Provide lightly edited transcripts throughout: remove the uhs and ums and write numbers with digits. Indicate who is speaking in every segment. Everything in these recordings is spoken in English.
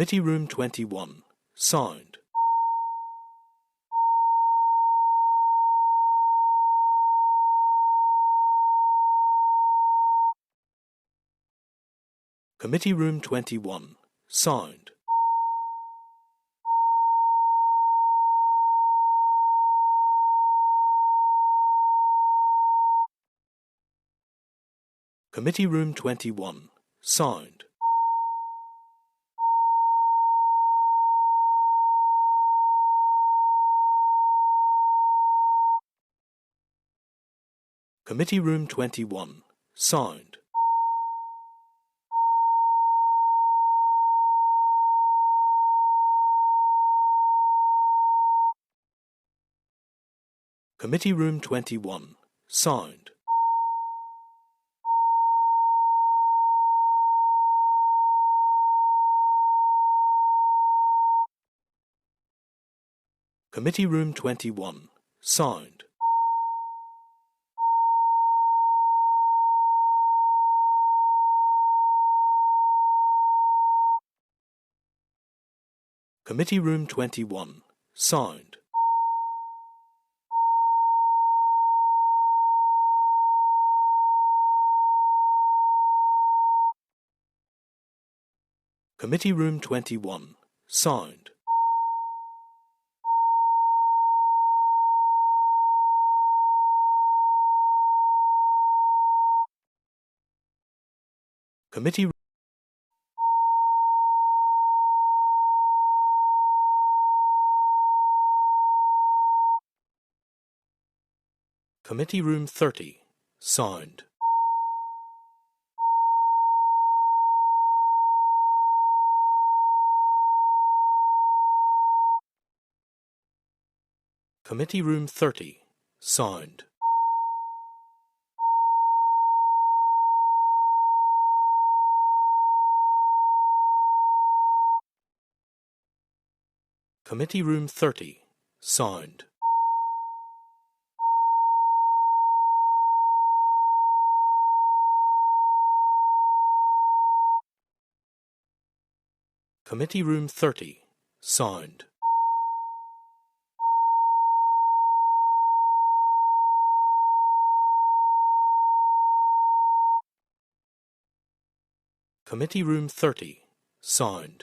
Speaker 1: Committee Room 21. Signed. Committee Room 21. Signed. Committee Room 21. Signed. Committee Room 21. Signed. Committee Room 21. Signed. Committee Room 21. Signed. Committee Room 21. Signed. Committee Room 21. Signed. Committee Committee Room 30. Signed. Committee Room 30. Signed. Committee Room 30. Signed. Committee Room 30. Signed. Committee Room 30. Signed.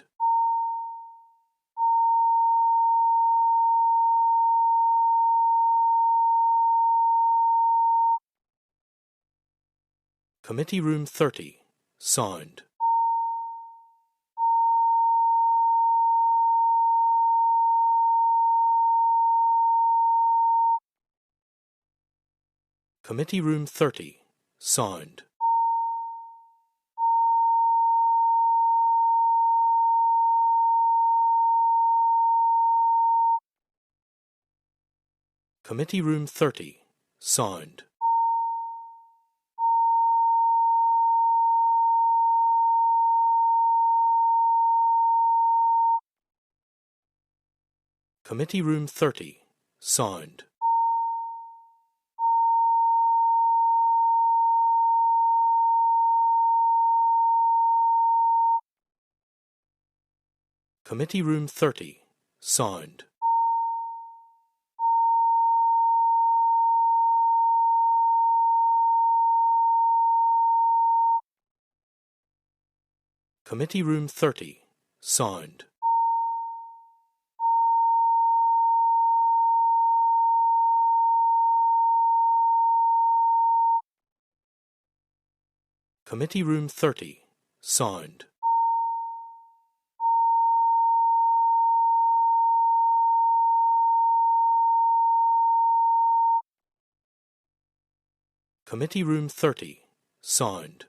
Speaker 1: Committee Room 30. Signed. Committee Room 30. Signed. Committee Room 30. Signed. Committee Room 30. Signed. Committee Room 30. Signed. Committee Room 30. Signed. Committee Room 30. Signed. Committee Room 30. Signed.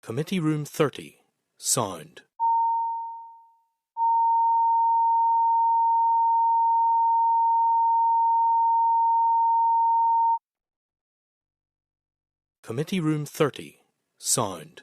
Speaker 1: Committee Room 30. Signed. Committee Room 30. Signed.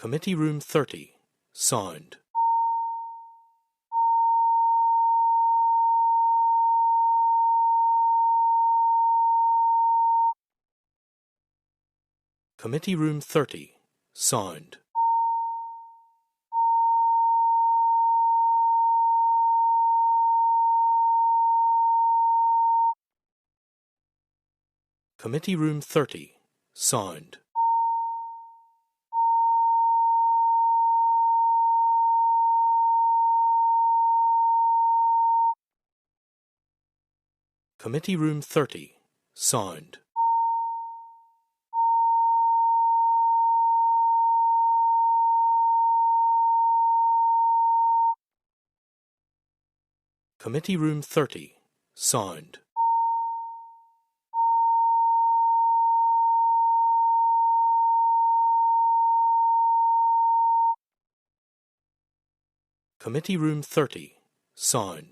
Speaker 1: Committee Room 30. Sound. Committee Room 30. Sound. Committee Room 30. Sound. Committee Room 30. Sound. Committee Room 30. Sound. Committee Room 30. Sound.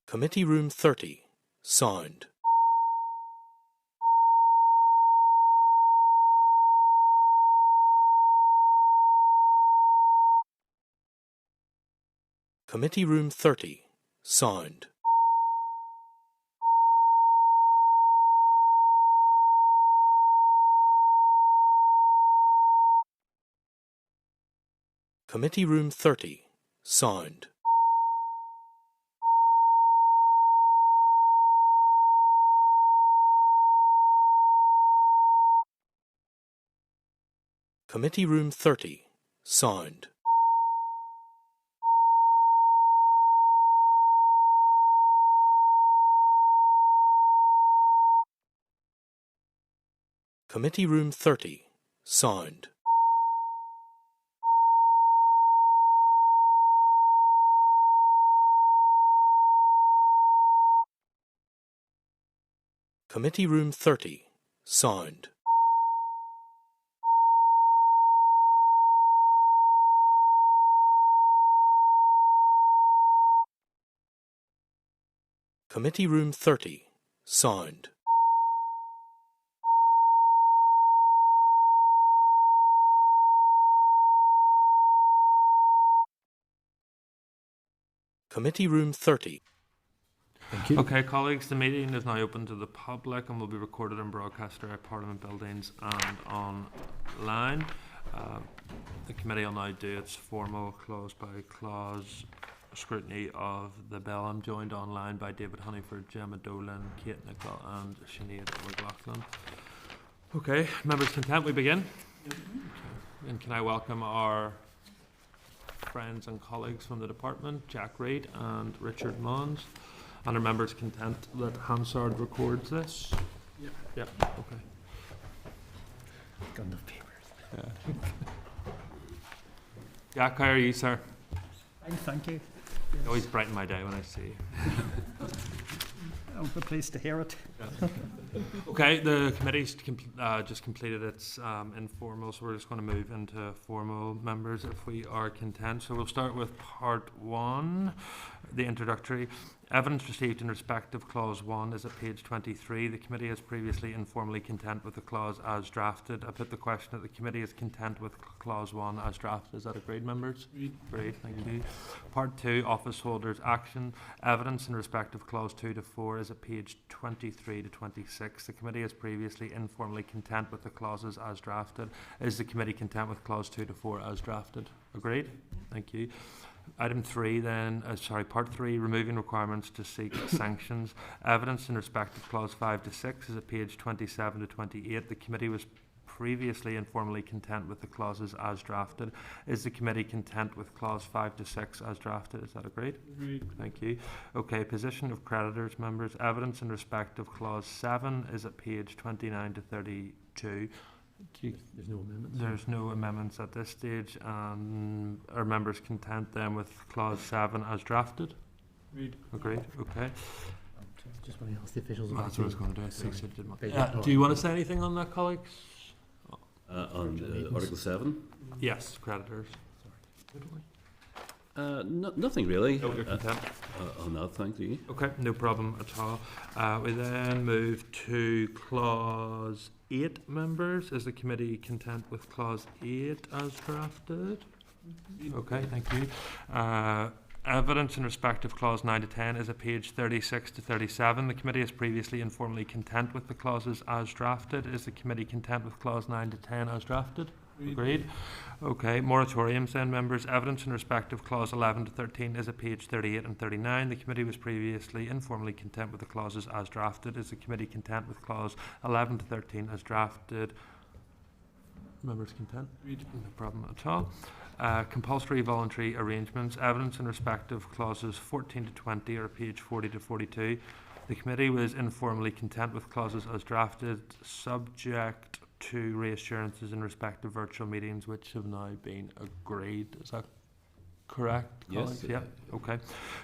Speaker 1: Committee Room 30. Sound. Committee Room 30. Sound. Committee Room 30. Sound. Committee Room 30. Sound. Committee Room 30. Sound. Committee Room 30. Sound. Committee Room 30. Sound. Committee Room 30.
Speaker 2: Thank you.
Speaker 3: Okay, colleagues, the meeting is now open to the public and will be recorded and broadcast throughout Parliament buildings and online. The committee will now do its formal clause by clause scrutiny of the bill. I'm joined online by David Honeyford, Gemma Dolan, Kate Nicholl and Sinead McLaughlin. Okay, members content, we begin? Okay. And can I welcome our friends and colleagues from the department, Jack Reid and Richard Monds. And are members content that Hansard records this?
Speaker 2: Yep.
Speaker 3: Yep, okay.
Speaker 2: Got enough papers.
Speaker 3: Yeah. Jack, how are you, sir?
Speaker 2: Thank you.
Speaker 3: You always brighten my day when I see you.
Speaker 2: I'm pleased to hear it.
Speaker 3: Okay, the committee's just completed its informal, so we're just going to move into formal, members, if we are content. So we'll start with part 1, the introductory. Evidence received in respect of clause 1 is at page 23. The committee is previously informally content with the clause as drafted. I put the question that the committee is content with clause 1 as drafted. Is that agreed, members? Agreed, thank you. Part 2, office holders action. Evidence in respect of clause 2 to 4 is at page 23 to 26. The committee is previously informally content with the clauses as drafted. Is the committee content with clause 2 to 4 as drafted? Agreed? Thank you. Item 3 then, part 3, removing requirements to seek sanctions. Evidence in respect of clause 5 to 6 is at page 27 to 28. The committee was previously informally content with the clauses as drafted. Is the committee content with clause 5 to 6 as drafted? Is that agreed?
Speaker 2: Agreed.
Speaker 3: Thank you. Okay, position of creditors, members. Evidence in respect of clause 7 is at page 29 to 32.
Speaker 2: There's no amendments.
Speaker 3: There's no amendments at this stage. Are members content then with clause 7 as drafted? Agreed. Okay.
Speaker 2: Just want to ask the officials about
Speaker 3: That's what I was going to do.
Speaker 2: Sorry.
Speaker 3: Do you want to say anything on that, colleagues?
Speaker 4: On Article 7?
Speaker 3: Yes, creditors.
Speaker 4: Nothing really.
Speaker 3: No, you're content.
Speaker 4: On that, thank you.
Speaker 3: Okay, no problem at all. We then move to clause 8, members. Is the committee content with clause 8 as drafted? Okay, thank you. Evidence in respect of clause 9 to 10 is at page 36 to 37. The committee is previously informally content with the clauses as drafted. Is the committee content with clause 9 to 10 as drafted? Agreed. Okay, moratoriums then, members. Evidence in respect of clause 11 to 13 is at page 38 and 39. The committee was previously informally content with the clauses as drafted. Is the committee content with clause 11 to 13 as drafted? Members content? No problem at all. Compulsory voluntary arrangements. Evidence in respect of clauses 14 to 20 are page 40 to 42. The committee was informally content with clauses as drafted, subject to reassurances in respect of virtual meetings, which have now been agreed. Is that correct, colleagues?
Speaker 4: Yes.
Speaker 3: Yep. Okay.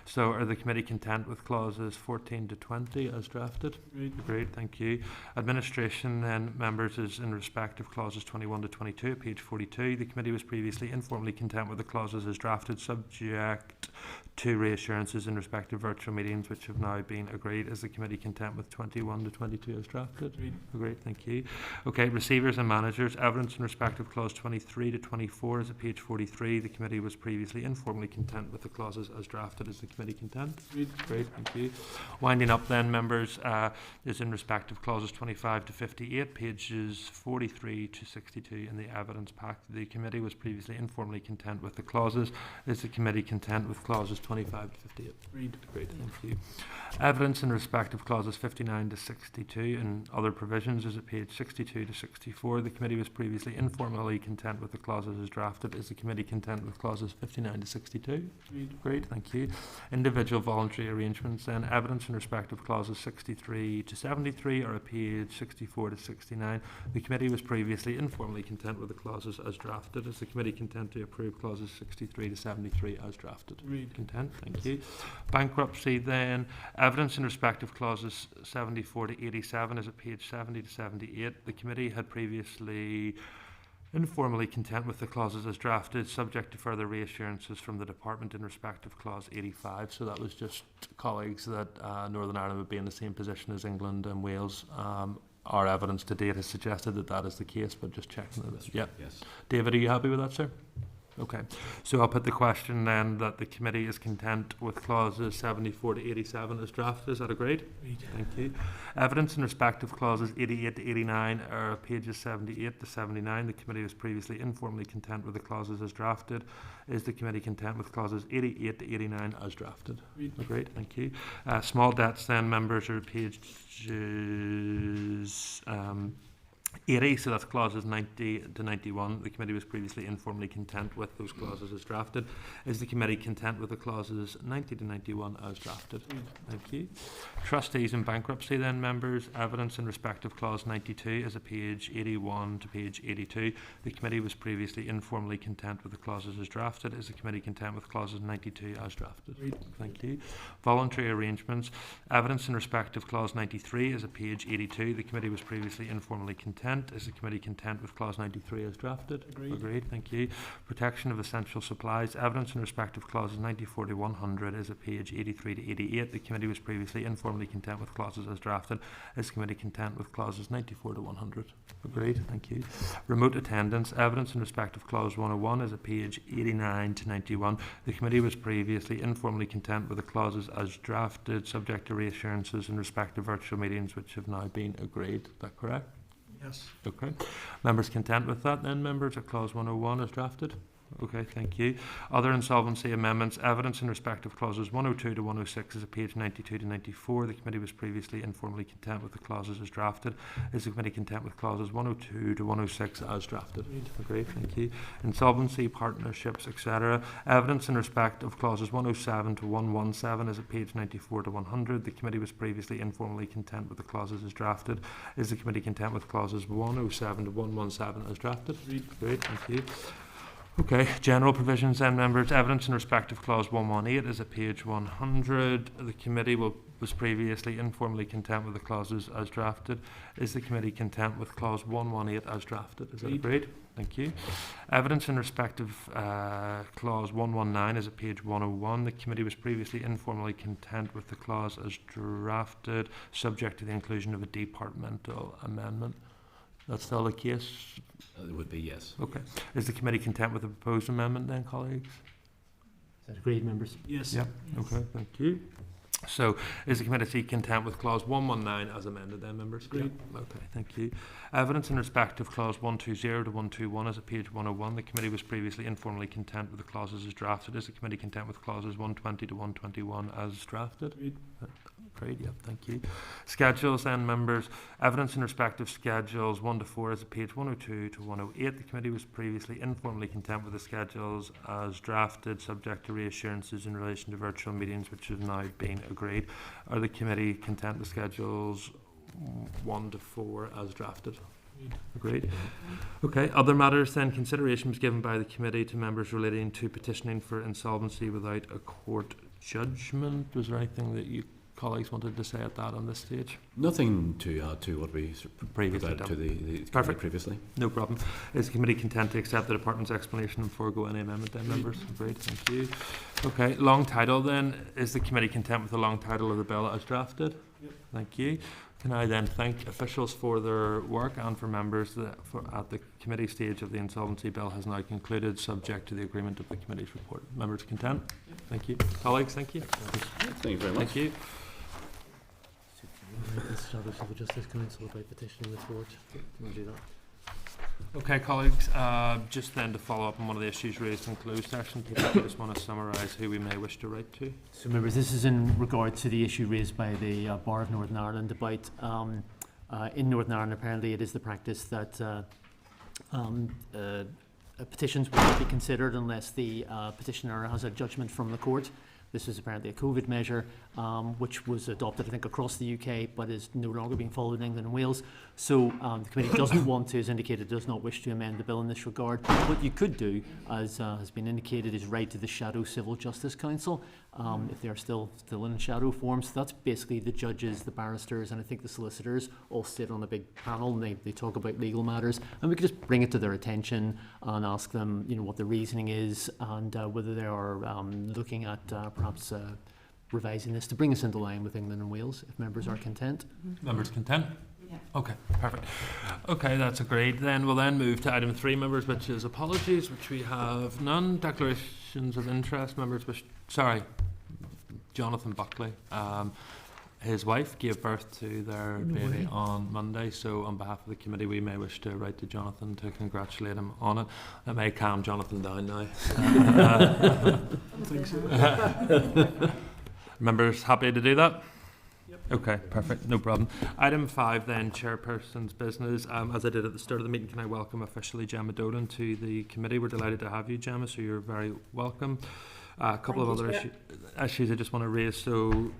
Speaker 3: So are the committee content with clauses 14 to 20 as drafted? Agreed. Thank you. Administration then, members, is in respect of clauses 21 to 22, page 42. The committee was previously informally content with the clauses as drafted, subject to reassurances in respect of virtual meetings, which have now been agreed. Is the committee content with 21 to 22 as drafted? Agreed. Thank you. Okay. Receivers and managers. Evidence in respect of clause 23 to 24 is at page 43. The committee was previously informally content with the clauses as drafted. Is the committee content? Great, thank you. Winding up then, members, is in respect of clauses 25 to 58, pages 43 to 62 in the evidence pack. The committee was previously informally content with the clauses. Is the committee content with clauses 25 to 58? Great, thank you. Evidence in respect of clauses 59 to 62 and other provisions is at page 62 to 64. The committee was previously informally content with the clauses as drafted. Is the committee content with clauses 59 to 62? Great, thank you. Individual voluntary arrangements then. Evidence in respect of clauses 63 to 73 are at page 64 to 69. The committee was previously informally content with the clauses as drafted. Is the committee content to approve clauses 63 to 73 as drafted? Content, thank you. Bankruptcy then. Evidence in respect of clauses 74 to 87 is at page 70 to 78. The committee had previously informally content with the clauses as drafted, subject to further reassurances from the department in respect of clause 85. So that was just colleagues that Northern Ireland would be in the same position as England and Wales. Our evidence to date has suggested that that is the case, but just checking that. Yeah.
Speaker 4: Yes.
Speaker 3: David, are you happy with that, sir? Okay, so I'll put the question then that the committee is content with clauses 74 to 87 as drafted. Is that agreed? Thank you. Evidence in respect of clauses 88 to 89 are pages 78 to 79. The committee was previously informally content with the clauses as drafted. Is the committee content with clauses 88 to 89 as drafted? Agreed, thank you. Small debts then, members, are pages 80, so that's clauses 90 to 91. The committee was previously informally content with those clauses as drafted. Is the committee content with the clauses 90 to 91 as drafted? Thank you. Trustees and bankruptcy then, members. Evidence in respect of clause 92 is at page 81 to page 82. The committee was previously informally content with the clauses as drafted. Is the committee content with clauses 92 as drafted? Thank you. Voluntary arrangements. Evidence in respect of clause 93 is at page 82. The committee was previously informally content. Is the committee content with clause 93 as drafted? Agreed. Thank you. Protection of essential supplies. Evidence in respect of clauses 94 to 100 is at page 83 to 88. The committee was previously informally content with clauses as drafted. Is the committee content with clauses 94 to 100? Agreed. Thank you. Remote attendance. Evidence in respect of clause 101 is at page 89 to 91. The committee was previously informally content with the clauses as drafted, subject to reassurances in respect of virtual meetings, which have now been agreed. Is that correct?
Speaker 2: Yes.
Speaker 3: Okay. Members content with that then, members, at clause 101 as drafted? Okay, thank you. Other insolvency amendments. Evidence in respect of clauses 102 to 106 is at page 92 to 94. The committee was previously informally content with the clauses as drafted. Is the committee content with clauses 102 to 106 as drafted? Agreed, thank you. Insolvency, partnerships, etc. Evidence in respect of clauses 107 to 117 is at page 94 to 100. The committee was previously informally content with the clauses as drafted. Is the committee content with clauses 107 to 117 as drafted? Agreed, thank you. Okay, general provisions then, members. Evidence in respect of clause 118 is at page 100. The committee was previously informally content with the clauses as drafted. Is the committee content with clause 118 as drafted? Is that agreed? Thank you. Evidence in respect of clause 119 is at page 101. The committee was previously informally content with the clause as drafted, subject to the inclusion of a departmental amendment. That's still the case?
Speaker 4: It would be, yes.
Speaker 3: Okay. Is the committee content with the proposed amendment then, colleagues?
Speaker 2: Is that agreed, members?
Speaker 3: Yes. Yep. Okay, thank you. So, is the committee content with clause 119 as amended then, members?
Speaker 2: Agreed.
Speaker 3: Okay, thank you. Evidence in respect of clause 120 to 121 is at page 101. The committee was previously informally content with the clauses as drafted. Is the committee content with clauses 120 to 121 as drafted?
Speaker 2: Agreed.
Speaker 3: Great, yeah, thank you. Schedules then, members. Evidence in respect of schedules 1 to 4 is at page 102 to 108. The committee was previously informally content with the schedules as drafted, subject to reassurances in relation to virtual meetings, which have now been agreed. Are the committee content with schedules 1 to 4 as drafted? Agreed. Okay, other matters then. Consideration was given by the committee to members relating to petitioning for insolvency without a court judgment. Was there anything that you colleagues wanted to say at that on this stage?
Speaker 4: Nothing to add to what we
Speaker 3: Previously
Speaker 4: provided to the
Speaker 3: Perfect.
Speaker 4: previously.
Speaker 3: No problem. Is the committee content to accept the department's explanation and forego any amendment then, members? Agreed, thank you. Okay, long title then. Is the committee content with the long title of the bill as drafted? Yep. Thank you. Can I then thank officials for their work and for members that at the committee stage of the insolvency bill has now concluded, subject to the agreement of the committee's report. Members content? Yep. Thank you. Colleagues, thank you.
Speaker 4: Thank you very much.
Speaker 3: Thank you.
Speaker 2: This Shadow Civil Justice Council about petitioning the court. Do you want to do that?
Speaker 3: Okay, colleagues, just then to follow up on one of the issues raised in closed session, I just want to summarise who we may wish to write to.
Speaker 2: So, members, this is in regard to the issue raised by the Bar of Northern Ireland about in Northern Ireland apparently it is the practice that petitions will not be considered unless the petitioner has a judgment from the court. This is apparently a COVID measure which was adopted, I think, across the UK, but is no longer being followed in England and Wales. So the committee doesn't want to, as indicated, does not wish to amend the bill in this regard. What you could do, as has been indicated, is write to the Shadow Civil Justice Council if they are still in shadow form. So that's basically the judges, the barristers, and I think the solicitors all sit on a big panel and they talk about legal matters. And we could just bring it to their attention and ask them, you know, what the reasoning is and whether they are looking at perhaps revising this to bring us into line with England and Wales, if members are content.
Speaker 3: Members content?
Speaker 5: Yeah.
Speaker 3: Okay, perfect. Okay, that's agreed. Then we'll then move to item 3, members, which is apologies, which we have none. Declarations of interest, members, which, sorry, Jonathan Buckley. His wife gave birth to their baby on Monday, so on behalf of the committee we may wish to write to Jonathan to congratulate him on it. It may calm Jonathan down now. I think so. Members happy to do that? Yep. Okay, perfect, no problem. Item 5 then, chairperson's business. As I did at the start of the meeting, can I welcome officially Gemma Dolan to the committee? We're delighted to have you, Gemma, so you're very welcome. A couple of other issues I just want to raise. So,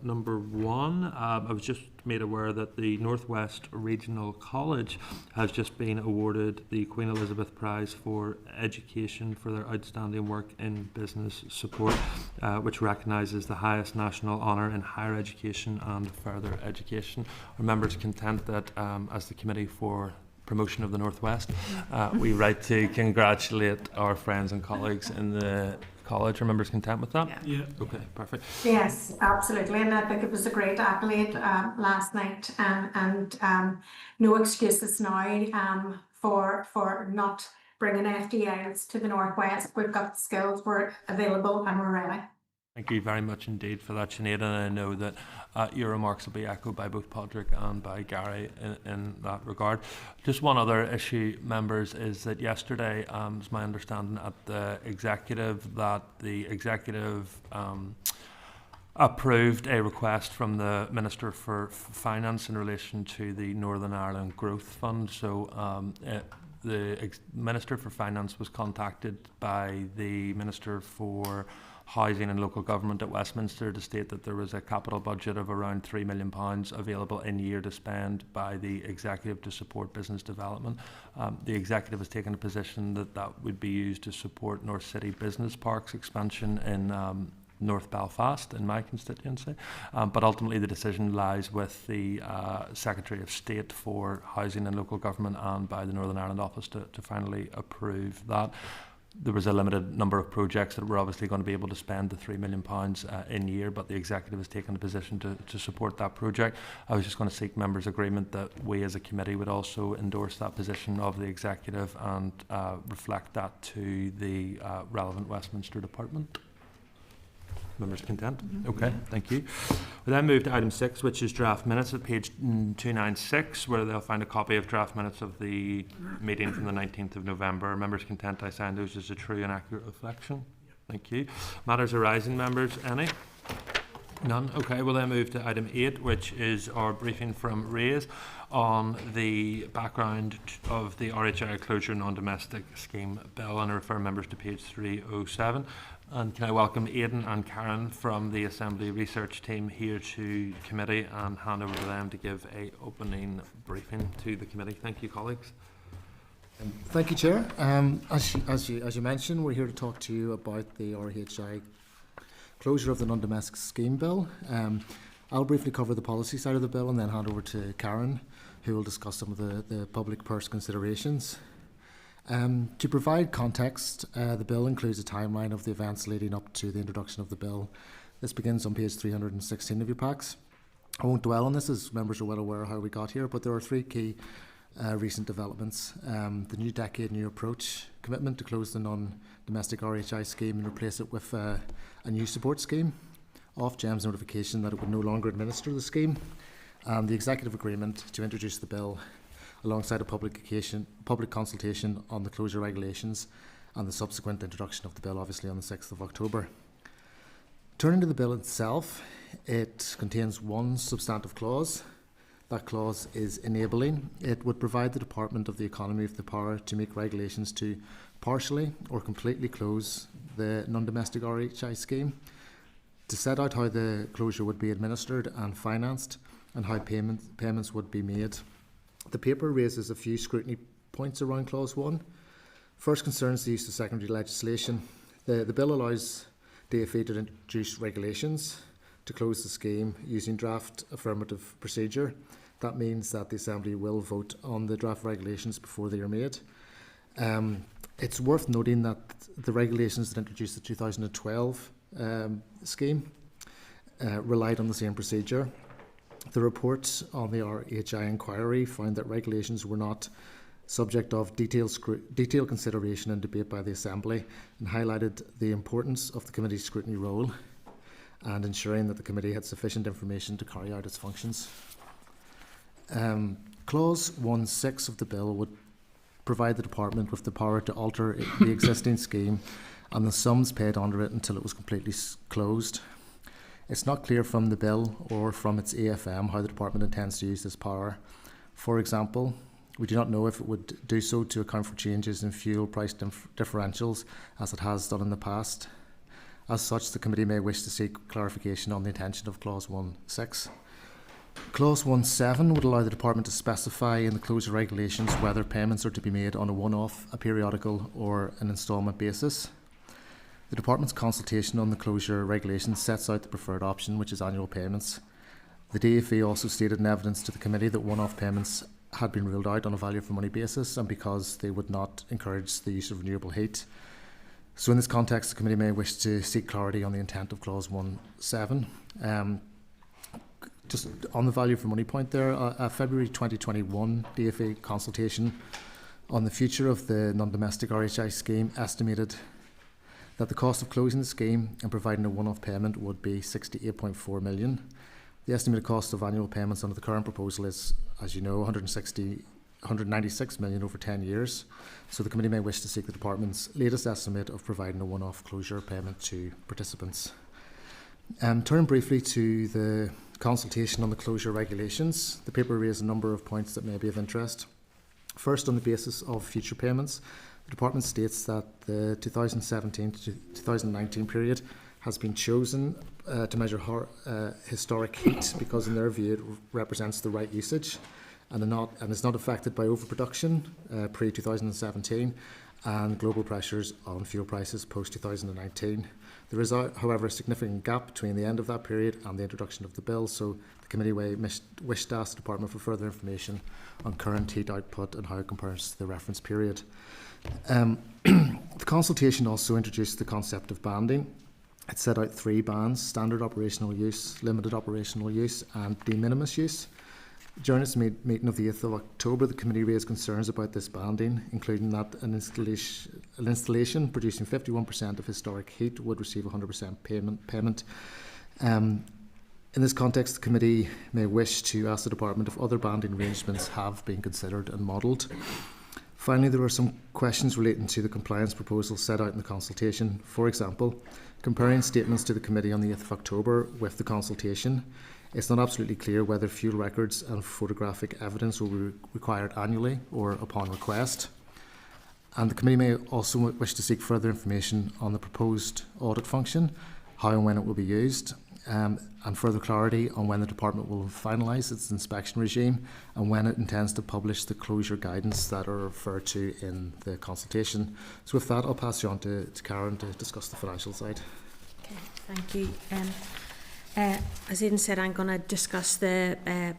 Speaker 3: number 1, I was just made aware that the Northwest Regional College has just been awarded the Queen Elizabeth Prize for Education for their outstanding work in business support, which recognises the highest national honour in higher education and further education. Are members content that, as the Committee for Promotion of the Northwest, we write to congratulate our friends and colleagues in the college? Are members content with that?
Speaker 5: Yeah.
Speaker 3: Okay, perfect.
Speaker 5: Yes, absolutely. And I think it was a great accolade last night, and no excuses now for not bringing FDIs to the Northwest. We've got the skills, we're available, and we're ready.
Speaker 3: Thank you very much indeed for that, Sinead, and I know that your remarks will be echoed by both Padraig and by Gary in that regard. Just one other issue, members, is that yesterday, it's my understanding at the executive that the executive approved a request from the Minister for Finance in relation to the Northern Ireland Growth Fund. So the Minister for Finance was contacted by the Minister for Housing and Local Government at Westminster to state that there was a capital budget of around £3 million available in year to spend by the Executive to support business development. The Executive has taken a position that that would be used to support North City Business Park's expansion in North Belfast in my constituency, but ultimately the decision lies with the Secretary of State for Housing and Local Government and by the Northern Ireland Office to finally approve that. There was a limited number of projects that were obviously going to be able to spend the £3 million in year, but the Executive has taken a position to support that project. I was just going to seek members' agreement that we as a committee would also endorse that position of the Executive and reflect that to the relevant Westminster department. Members content? Okay, thank you. We then move to item 6, which is draft minutes at page 296, where they'll find a copy of draft minutes of the meeting from the 19th of November. Members content, I sign those as a true and accurate reflection. Thank you. Matters arising, members, any? None? Okay, we'll then move to item 8, which is our briefing from Reid on the background of the RHI Closure Non-Domestic Scheme Bill, and I refer members to page 307. And can I welcome Aidan and Karen from the Assembly Research Team here to committee and hand over to them to give a opening briefing to the committee. Thank you, colleagues.
Speaker 6: Thank you, Chair. As you mentioned, we're here to talk to you about the RHI closure of the non-domestic scheme bill. I'll briefly cover the policy side of the bill and then hand over to Karen, who will discuss some of the public purse considerations. To provide context, the bill includes a timeline of the events leading up to the introduction of the bill. This begins on page 316 of your packs. I won't dwell on this as members are well aware of how we got here, but there are 3 key recent developments. The New Decade New Approach commitment to close the non-domestic RHI scheme and replace it with a new support scheme, Ofgem's notification that it would no longer administer the scheme, and the Executive agreement to introduce the bill alongside a public consultation on the closure regulations and the subsequent introduction of the bill, obviously on the 6th of October. Turning to the bill itself, it contains one substantive clause. That clause is enabling. It would provide the Department of the Economy with the power to make regulations to partially or completely close the non-domestic RHI scheme, to set out how the closure would be administered and financed and how payments would be made. The paper raises a few scrutiny points around Clause 1. First concerns the use of secondary legislation. The bill allows DfE to introduce regulations to close the scheme using draft affirmative procedure. That means that the Assembly will vote on the draft regulations before they are made. It's worth noting that the regulations that introduced the 2012 scheme relied on the same procedure. The report on the RHI inquiry found that regulations were not subject of detailed consideration and debate by the Assembly, and highlighted the importance of the committee's scrutiny role and ensuring that the committee had sufficient information to carry out its functions. Clause 1.6 of the bill would provide the Department with the power to alter the existing scheme and the sums paid under it until it was completely closed. It's not clear from the bill or from its AFM how the Department intends to use this power. For example, we do not know if it would do so to account for changes in fuel price differentials, as it has done in the past. As such, the committee may wish to seek clarification on the intention of Clause 1.6. Clause 1.7 would allow the Department to specify in the closure regulations whether payments are to be made on a one-off, a periodical or an instalment basis. The Department's consultation on the closure regulations sets out the preferred option, which is annual payments. The DfE also stated in evidence to the committee that one-off payments had been ruled out on a value for money basis and because they would not encourage the use of renewable heat. So in this context, the committee may wish to seek clarity on the intent of Clause 1.7. Just on the value for money point there, a February 2021 DfE consultation on the future of the non-domestic RHI scheme estimated that the cost of closing the scheme and providing a one-off payment would be £68.4 million. The estimated cost of annual payments under the current proposal is, as you know, £196 million over 10 years. So the committee may wish to seek the Department's latest estimate of providing a one-off closure payment to participants. Turning briefly to the consultation on the closure regulations, the paper raised a number of points that may be of interest. First, on the basis of future payments, the Department states that the 2017 to 2019 period has been chosen to measure historic heat because in their view it represents the right usage and is not affected by overproduction pre-2017 and global pressures on fuel prices post-2019. There is, however, a significant gap between the end of that period and the introduction of the bill, so the committee wished to ask the Department for further information on current heat output and how it compares to the reference period. The consultation also introduced the concept of banding. It set out 3 bands: standard operational use, limited operational use and de minimis use. During its meeting of the 8th of October, the committee raised concerns about this banding, including that an installation producing 51% of historic heat would receive 100% payment. In this context, the committee may wish to ask the Department if other banding arrangements have been considered and modelled. Finally, there were some questions relating to the compliance proposals set out in the consultation. For example, comparing statements to the committee on the 8th of October with the consultation, it's not absolutely clear whether fuel records and photographic evidence will be required annually or upon request. And the committee may also wish to seek further information on the proposed audit function, how and when it will be used, and further clarity on when the department will finalise its inspection regime and when it intends to publish the closure guidance that are referred to in the consultation. So with that, I'll pass you on to Karen to discuss the financial side.
Speaker 7: Okay, thank you. As Aidan said, I'm going to discuss the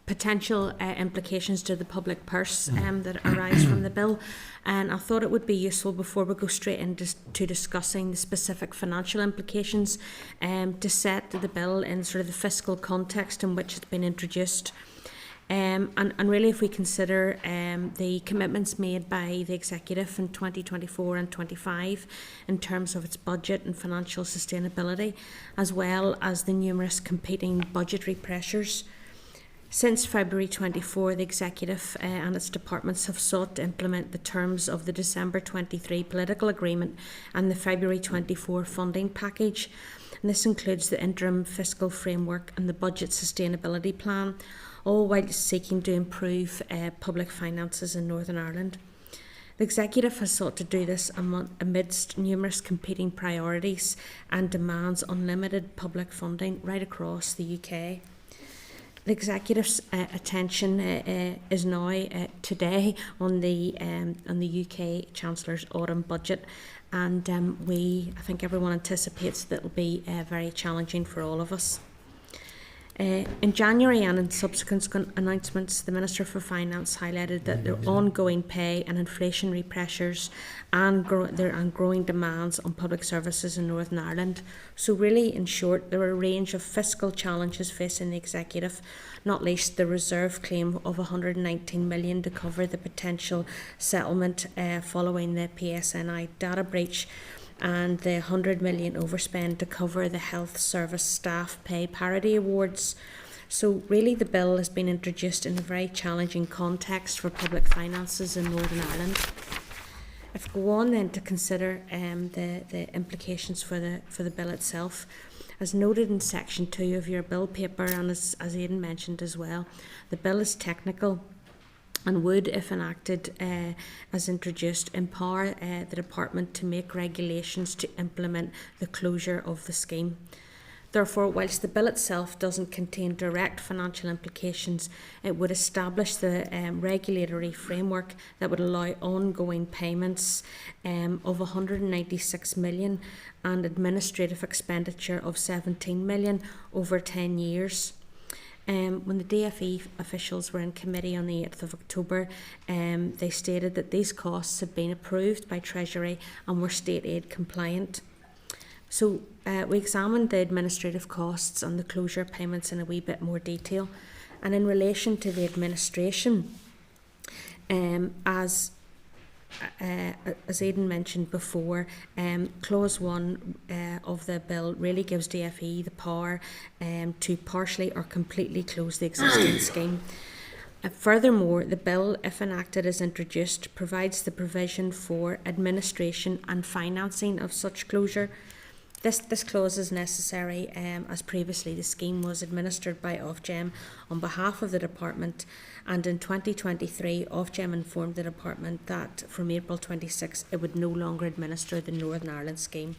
Speaker 7: potential implications to the public purse that arise from the bill, and I thought it would be useful before we go straight into discussing the specific financial implications to set the bill in sort of the fiscal context in which it's been introduced. And really, if we consider the commitments made by the Executive in 2024 and 25 in terms of its budget and financial sustainability, as well as the numerous competing budgetary pressures. Since February 24, the Executive and its departments have sought to implement the terms of the December 23 political agreement and the February 24 funding package. And this includes the interim fiscal framework and the budget sustainability plan, all while seeking to improve public finances in Northern Ireland. The Executive has sought to do this amidst numerous competing priorities and demands unlimited public funding right across the UK. The Executive's attention is now today on the UK Chancellor's autumn budget, and I think everyone anticipates that it will be very challenging for all of us. In January and in subsequent announcements, the Minister for Finance highlighted that there are ongoing pay and inflationary pressures and growing demands on public services in Northern Ireland. So really, in short, there are a range of fiscal challenges facing the Executive, not least the reserve claim of 119 million to cover the potential settlement following the PSNI data breach, and the 100 million overspend to cover the health service staff pay parity awards. So really, the bill has been introduced in a very challenging context for public finances in Northern Ireland. If we go on then to consider the implications for the bill itself, as noted in section 2 of your bill paper, and as Aidan mentioned as well, the bill is technical and would, if enacted as introduced, empower the department to make regulations to implement the closure of the scheme. Therefore, whilst the bill itself doesn't contain direct financial implications, it would establish the regulatory framework that would allow ongoing payments of 196 million and administrative expenditure of 17 million over 10 years. When the DFE officials were in committee on the 8th of October, they stated that these costs had been approved by Treasury and were state aid compliant. So we examined the administrative costs and the closure payments in a wee bit more detail. And in relation to the administration, as Aidan mentioned before, Clause 1 of the bill really gives DFE the power to partially or completely close the existing scheme. Furthermore, the bill, if enacted as introduced, provides the provision for administration and financing of such closure. This clause is necessary as previously the scheme was administered by Ofgem on behalf of the department, and in 2023 Ofgem informed the department that from April 26 it would no longer administer the Northern Ireland scheme.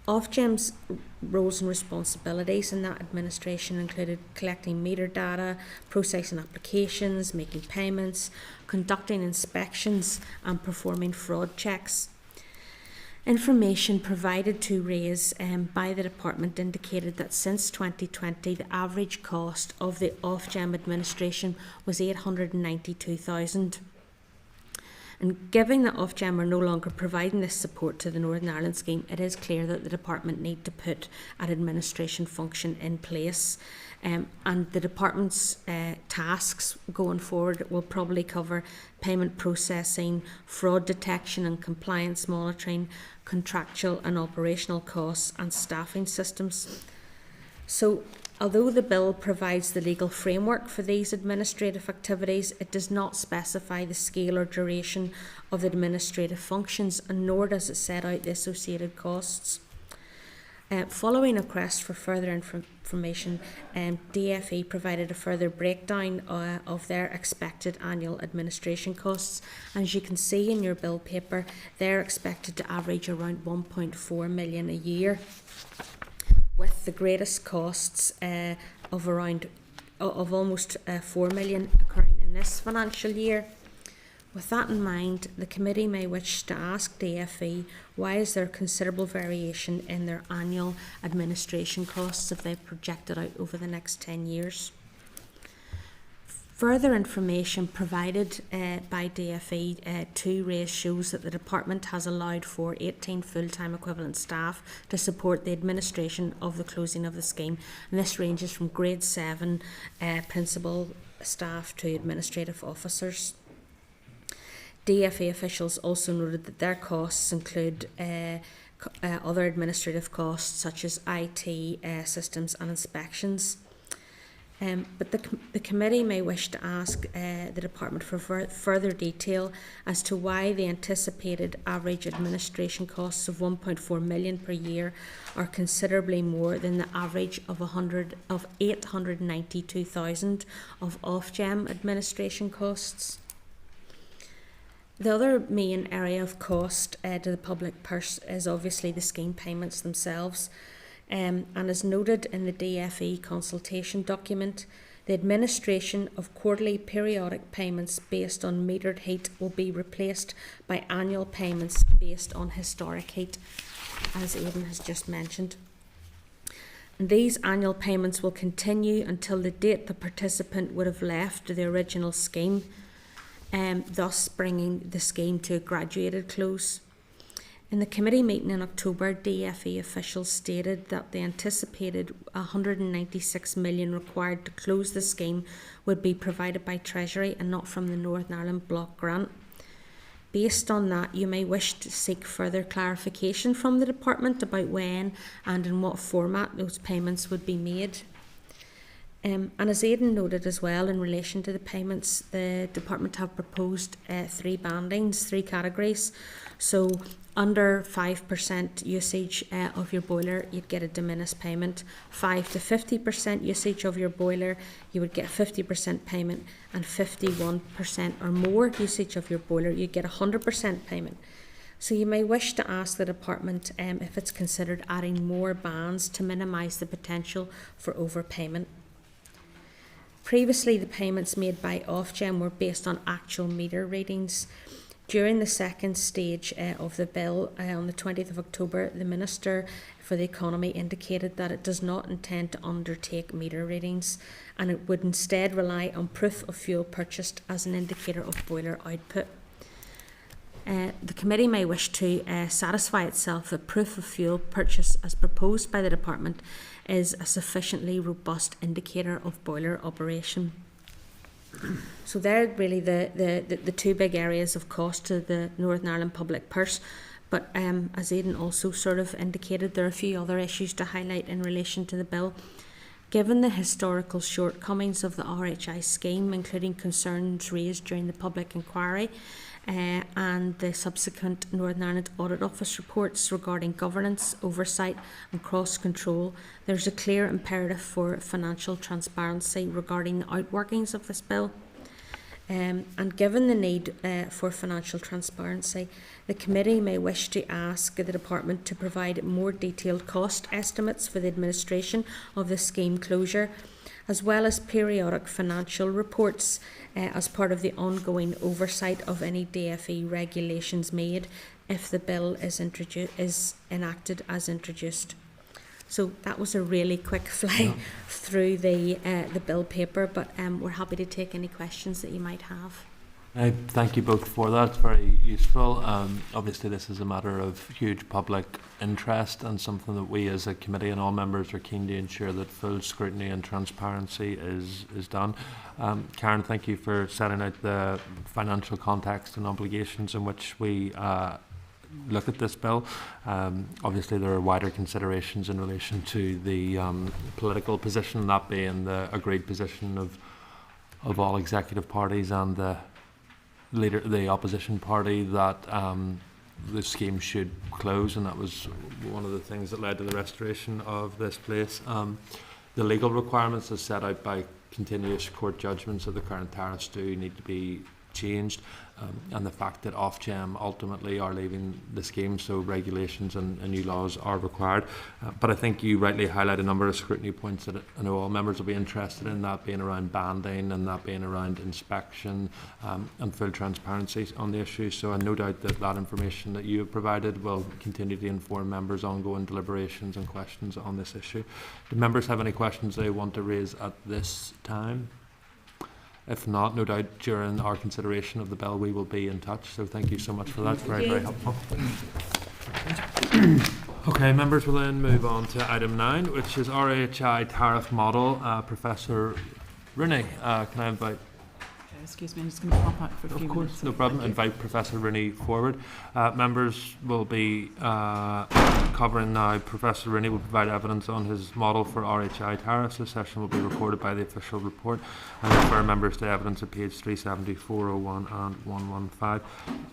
Speaker 7: Ofgem's roles and responsibilities in that administration included collecting meter data, processing applications, making payments, conducting inspections and performing fraud checks. Information provided to RAISE by the department indicated that since 2020 the average cost of the Ofgem administration was $892,000. And given that Ofgem are no longer providing this support to the Northern Ireland scheme, it is clear that the department need to put an administration function in place. And the department's tasks going forward will probably cover payment processing, fraud detection and compliance monitoring, contractual and operational costs and staffing systems. So, although the bill provides the legal framework for these administrative activities, it does not specify the scale or duration of the administrative functions, and nor does it set out the associated costs. Following a request for further information, DFE provided a further breakdown of their expected annual administration costs. As you can see in your bill paper, they're expected to average around 1.4 million a year, with the greatest costs of almost 4 million occurring in this financial year. With that in mind, the committee may wish to ask DFE why is there considerable variation in their annual administration costs if they've projected out over the next 10 years. Further information provided by DFE to RAISE shows that the department has allowed for 18 full-time equivalent staff to support the administration of the closing of the scheme, and this ranges from grade 7 principal staff to administrative officers. DFE officials also noted that their costs include other administrative costs such as IT systems and inspections. But the committee may wish to ask the department for further detail as to why the anticipated average administration costs of 1.4 million per year are considerably more than the average of 892,000 of Ofgem administration costs. The other main area of cost to the public purse is obviously the scheme payments themselves. And as noted in the DFE consultation document, the administration of quarterly periodic payments based on metered heat will be replaced by annual payments based on historic heat, as Aidan has just mentioned. And these annual payments will continue until the date the participant would have left the original scheme, thus bringing the scheme to a graduated close. In the committee meeting in October, DFE officials stated that the anticipated 196 million required to close the scheme would be provided by Treasury and not from the Northern Ireland Block Grant. Based on that, you may wish to seek further clarification from the department about when and in what format those payments would be made. And as Aidan noted as well, in relation to the payments, the department have proposed 3 bandings, 3 categories. So under 5% usage of your boiler, you'd get a de minimis payment. 5 to 50% usage of your boiler, you would get 50% payment, and 51% or more usage of your boiler, you'd get 100% payment. So you may wish to ask the department if it's considered adding more bands to minimise the potential for overpayment. Previously, the payments made by Ofgem were based on actual meter readings. During the second stage of the bill, on the 20th of October, the Minister for the Economy indicated that it does not intend to undertake meter readings, and it would instead rely on proof of fuel purchased as an indicator of boiler output. The committee may wish to satisfy itself that proof of fuel purchase as proposed by the department is a sufficiently robust indicator of boiler operation. So they're really the 2 big areas of cost to the Northern Ireland public purse. But as Aidan also sort of indicated, there are a few other issues to highlight in relation to the bill. Given the historical shortcomings of the RHI scheme, including concerns raised during the public inquiry, and the subsequent Northern Ireland Audit Office reports regarding governance, oversight and cross-control, there's a clear imperative for financial transparency regarding the outworkings of this bill. And given the need for financial transparency, the committee may wish to ask the department to provide more detailed cost estimates for the administration of the scheme closure, as well as periodic financial reports as part of the ongoing oversight of any DFE regulations made if the bill is enacted as introduced. So that was a really quick fly through the bill paper, but we're happy to take any questions that you might have.
Speaker 3: Thank you both for that. It's very useful. Obviously, this is a matter of huge public interest and something that we as a committee and all members are keen to ensure that full scrutiny and transparency is done. Karen, thank you for setting out the financial context and obligations in which we look at this bill. Obviously, there are wider considerations in relation to the political position, that being the agreed position of all executive parties and the opposition party that the scheme should close, and that was one of the things that led to the restoration of this place. The legal requirements as set out by continuous court judgments of the current tariffs do need to be changed, and the fact that Ofgem ultimately are leaving the scheme, so regulations and new laws are required. But I think you rightly highlight a number of scrutiny points that I know all members will be interested in, that being around banding and that being around inspection and full transparency on the issue. So I no doubt that that information that you have provided will continue to inform members' ongoing deliberations and questions on this issue. Do members have any questions they want to raise at this time? If not, no doubt during our consideration of the bill we will be in touch. So thank you so much for that. Very, very helpful. Okay, members will then move on to item 9, which is RHI tariff model. Professor Rooney, can I invite?
Speaker 8: Excuse me, I'm just going to pop out for a few minutes.
Speaker 3: Of course, no problem. Invite Professor Rooney forward. Members will be covering now. Professor Rooney will provide evidence on his model for RHI tariffs. This session will be recorded by the official report and refer members to evidence at page 370, 401 and 115.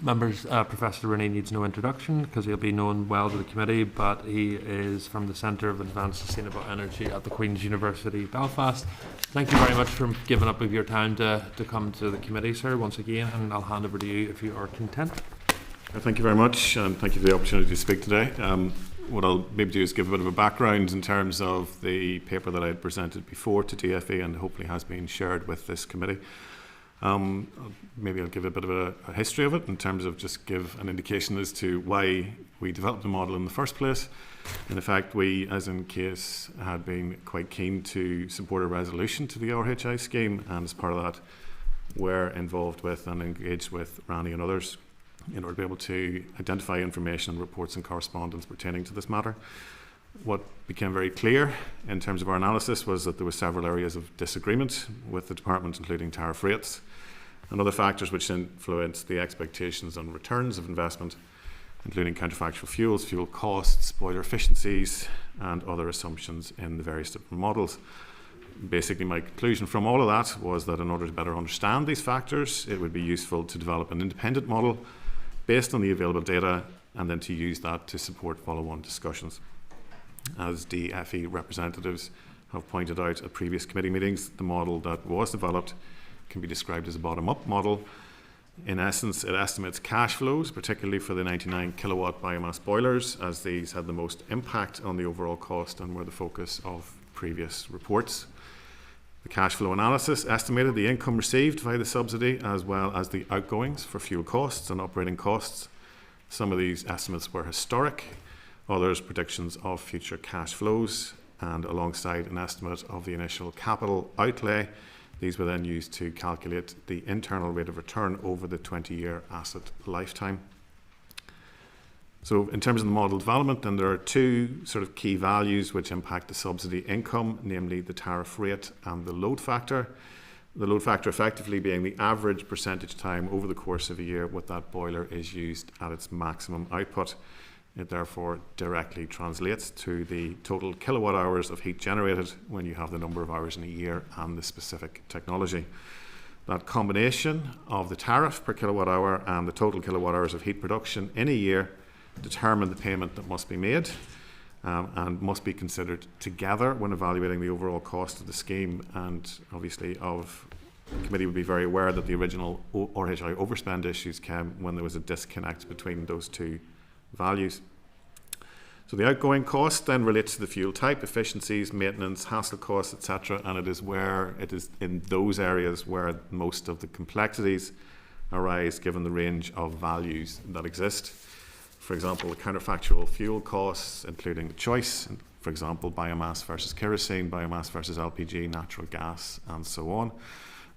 Speaker 3: Members, Professor Rooney needs no introduction because he'll be known well to the committee, but he is from the Centre of Advanced Sustainable Energy at the Queen's University, Belfast. Thank you very much for giving up of your time to come to the committee, sir, once again, and I'll hand over to you if you are content.
Speaker 9: Thank you very much, and thank you for the opportunity to speak today. What I'll maybe do is give a bit of a background in terms of the paper that I had presented before to DFE and hopefully has been shared with this committee. Maybe I'll give a bit of a history of it in terms of just give an indication as to why we developed the model in the first place. And in fact, we, as in case, had been quite keen to support a resolution to the RHI scheme, and as part of that, were involved with and engaged with Rooney and others in order to be able to identify information, reports and correspondence pertaining to this matter. What became very clear in terms of our analysis was that there were several areas of disagreement with the department, including tariff rates and other factors which influence the expectations on returns of investment, including counterfactual fuels, fuel costs, boiler efficiencies and other assumptions in the various different models. Basically, my conclusion from all of that was that in order to better understand these factors, it would be useful to develop an independent model based on the available data and then to use that to support follow-on discussions. As DFE representatives have pointed out at previous committee meetings, the model that was developed can be described as a bottom-up model. In essence, it estimates cash flows, particularly for the 99 kilowatt biomass boilers, as these had the most impact on the overall cost and were the focus of previous reports. The cash flow analysis estimated the income received via the subsidy as well as the outgoings for fuel costs and operating costs. Some of these estimates were historic, others predictions of future cash flows, and alongside an estimate of the initial capital outlay, these were then used to calculate the internal rate of return over the 20-year asset lifetime. So in terms of the model development, then there are two sort of key values which impact the subsidy income, namely the tariff rate and the load factor. The load factor effectively being the average percentage time over the course of a year when that boiler is used at its maximum output. It therefore directly translates to the total kilowatt hours of heat generated when you have the number of hours in a year and the specific technology. That combination of the tariff per kilowatt hour and the total kilowatt hours of heat production in a year determine the payment that must be made and must be considered together when evaluating the overall cost of the scheme and obviously of the committee would be very aware that the original RHI overspend issues came when there was a disconnect between those two values. So the outgoing cost then relates to the fuel type, efficiencies, maintenance, hassle costs, etc. And it is in those areas where most of the complexities arise given the range of values that exist. For example, the counterfactual fuel costs, including the choice, for example, biomass versus kerosene, biomass versus LPG, natural gas, and so on.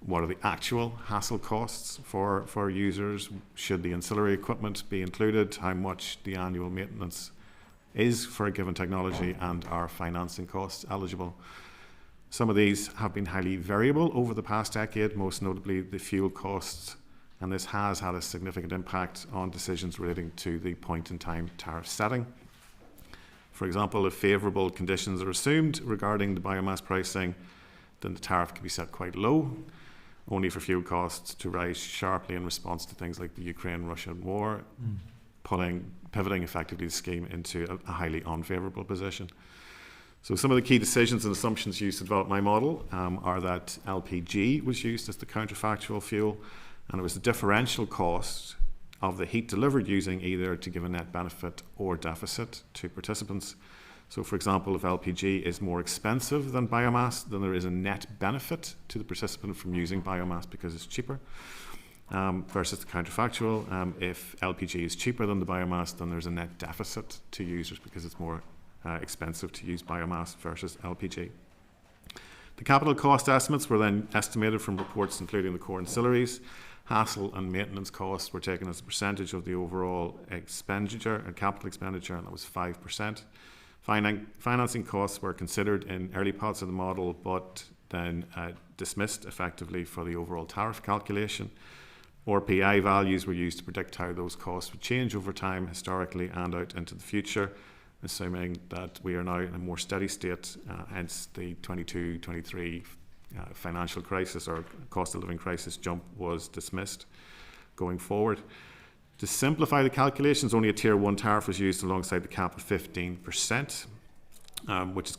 Speaker 9: What are the actual hassle costs for users? Should the ancillary equipment be included? How much the annual maintenance is for a given technology, and are financing costs eligible? Some of these have been highly variable over the past decade, most notably the fuel costs, and this has had a significant impact on decisions relating to the point-in-time tariff setting. For example, if favourable conditions are assumed regarding the biomass pricing, then the tariff can be set quite low, only for fuel costs to rise sharply in response to things like the Ukraine-Russia war, pivoting effectively the scheme into a highly unfavourable position. So some of the key decisions and assumptions used to develop my model are that LPG was used as the counterfactual fuel, and it was the differential cost of the heat delivered using either to give a net benefit or deficit to participants. So for example, if LPG is more expensive than biomass, then there is a net benefit to the participant from using biomass because it's cheaper. Versus the counterfactual, if LPG is cheaper than the biomass, then there's a net deficit to users because it's more expensive to use biomass versus LPG. The capital cost estimates were then estimated from reports including the core ancillaries. Hassle and maintenance costs were taken as a percentage of the overall expenditure and capital expenditure, and that was 5%. Financing costs were considered in early parts of the model, but then dismissed effectively for the overall tariff calculation. RPI values were used to predict how those costs would change over time, historically and out into the future, assuming that we are now in a more steady state, hence the 22-23 financial crisis or cost of living crisis jump was dismissed going forward. To simplify the calculations, only a Tier 1 tariff was used alongside the cap of 15%, which is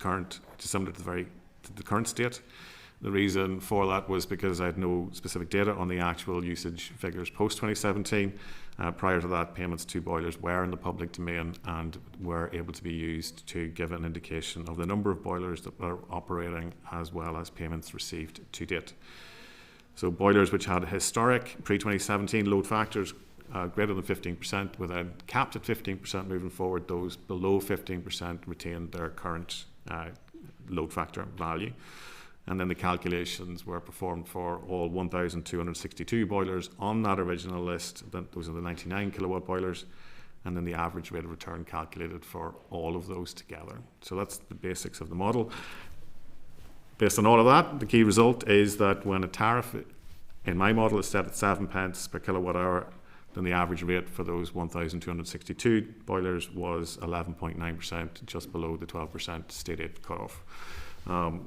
Speaker 9: similar to the current state. The reason for that was because I had no specific data on the actual usage figures post-2017. Prior to that, payments to boilers were in the public domain and were able to be used to give an indication of the number of boilers that were operating as well as payments received to date. So boilers which had historic pre-2017 load factors greater than 15%, with a capped at 15% moving forward, those below 15% retained their current load factor value. And then the calculations were performed for all 1,262 boilers on that original list. Those are the 99 kilowatt boilers. And then the average rate of return calculated for all of those together. So that's the basics of the model. Based on all of that, the key result is that when a tariff in my model is set at 7 pence per kilowatt hour, then the average rate for those 1,262 boilers was 11.9%, just below the 12% state aid cutoff.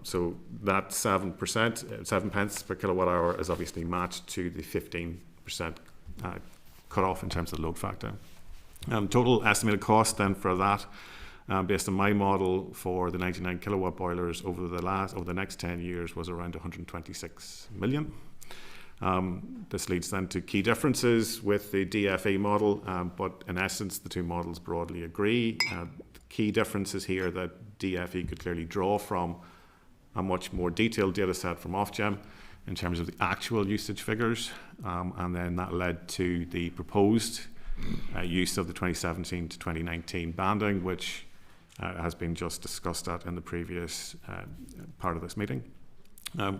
Speaker 9: So that 7 pence per kilowatt hour is obviously matched to the 15% cutoff in terms of load factor. Total estimated cost then for that, based on my model for the 99 kilowatt boilers over the next 10 years was around 126 million. This leads then to key differences with the DFE model, but in essence the two models broadly agree. The key differences here that DFE could clearly draw from a much more detailed data set from Ofgem in terms of the actual usage figures, and then that led to the proposed use of the 2017 to 2019 banding, which has been just discussed at in the previous part of this meeting,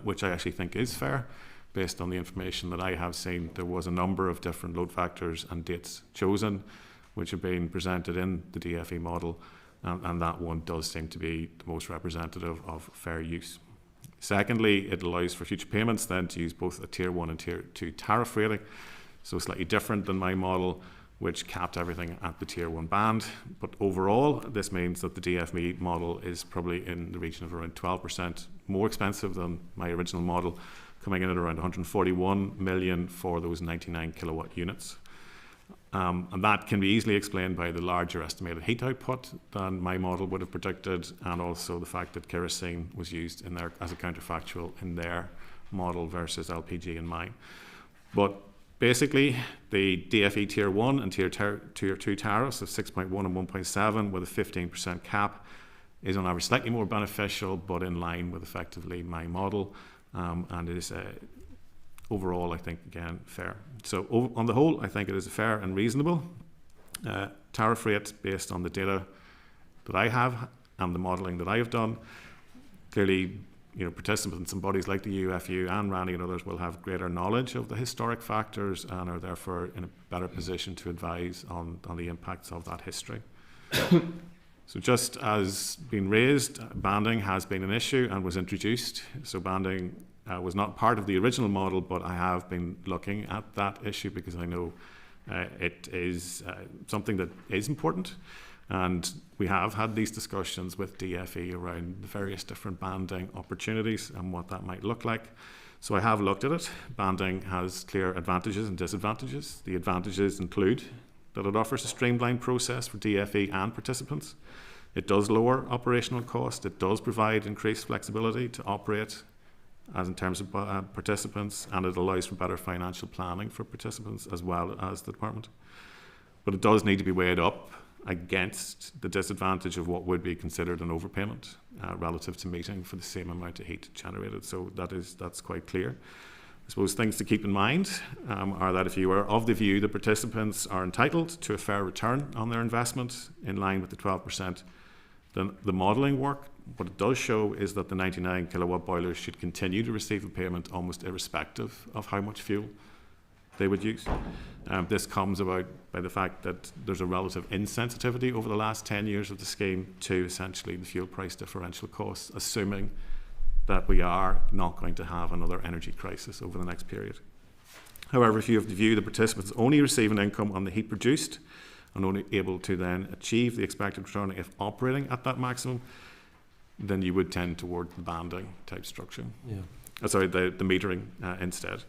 Speaker 9: which I actually think is fair. Based on the information that I have seen, there was a number of different load factors and dates chosen, which have been presented in the DFE model, and that one does seem to be the most representative of fair use. Secondly, it allows for future payments then to use both a Tier 1 and Tier 2 tariff rating, so slightly different than my model, which capped everything at the Tier 1 band. But overall, this means that the DFE model is probably in the region of around 12% more expensive than my original model, coming in at around 141 million for those 99 kilowatt units. And that can be easily explained by the larger estimated heat output than my model would have predicted, and also the fact that kerosene was used in there as a counterfactual in their model versus LPG in mind. But basically, the DFE Tier 1 and Tier 2 tariffs of 6.1 and 1.7 with a 15% cap is on average slightly more beneficial, but in line with effectively my model, and is overall, I think, again, fair. So on the whole, I think it is a fair and reasonable tariff rate based on the data that I have and the modelling that I have done. Clearly, participants and bodies like the UFU and Rooney and others will have greater knowledge of the historic factors and are therefore in a better position to advise on the impacts of that history. So just as been raised, banding has been an issue and was introduced. So banding was not part of the original model, but I have been looking at that issue because I know it is something that is important. And we have had these discussions with DFE around the various different banding opportunities and what that might look like. So I have looked at it. Banding has clear advantages and disadvantages. The advantages include that it offers a streamlined process for DFE and participants. It does lower operational cost. It does provide increased flexibility to operate as in terms of participants, and it allows for better financial planning for participants as well as the department. But it does need to be weighed up against the disadvantage of what would be considered an overpayment relative to meeting for the same amount of heat generated. So that's quite clear. I suppose things to keep in mind are that if you are of the view that participants are entitled to a fair return on their investment in line with the 12%, then the modelling work, what it does show is that the 99 kilowatt boilers should continue to receive a payment almost irrespective of how much fuel they would use. This comes about by the fact that there's a relative insensitivity over the last 10 years of the scheme to essentially the fuel price differential costs, assuming that we are not going to have another energy crisis over the next period. However, if you have the view that participants only receive an income on the heat produced and only able to then achieve the expected return if operating at that maximum, then you would tend toward the banding type structure. The metering instead.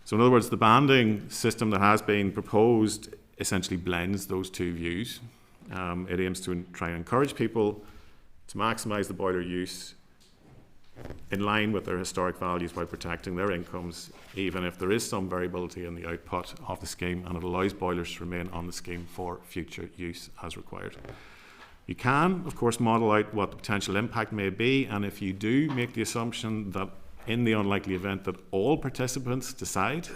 Speaker 9: So in other words, the banding system that has been proposed essentially blends those two views. It aims to try and encourage people to maximise the boiler use in line with their historic values while protecting their incomes, even if there is some variability in the output of the scheme, and it allows boilers to remain on the scheme for future use as required. You can, of course, model out what the potential impact may be, and if you do make the assumption that in the unlikely event that all participants decide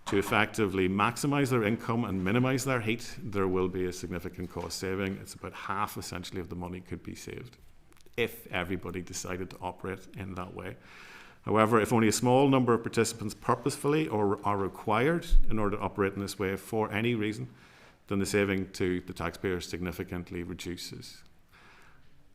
Speaker 9: to effectively maximise their income and minimise their heat, there will be a significant cost saving. It's about half, essentially, of the money could be saved if everybody decided to operate in that way. However, if only a small number of participants purposefully or are required in order to operate in this way for any reason, then the saving to the taxpayer significantly reduces.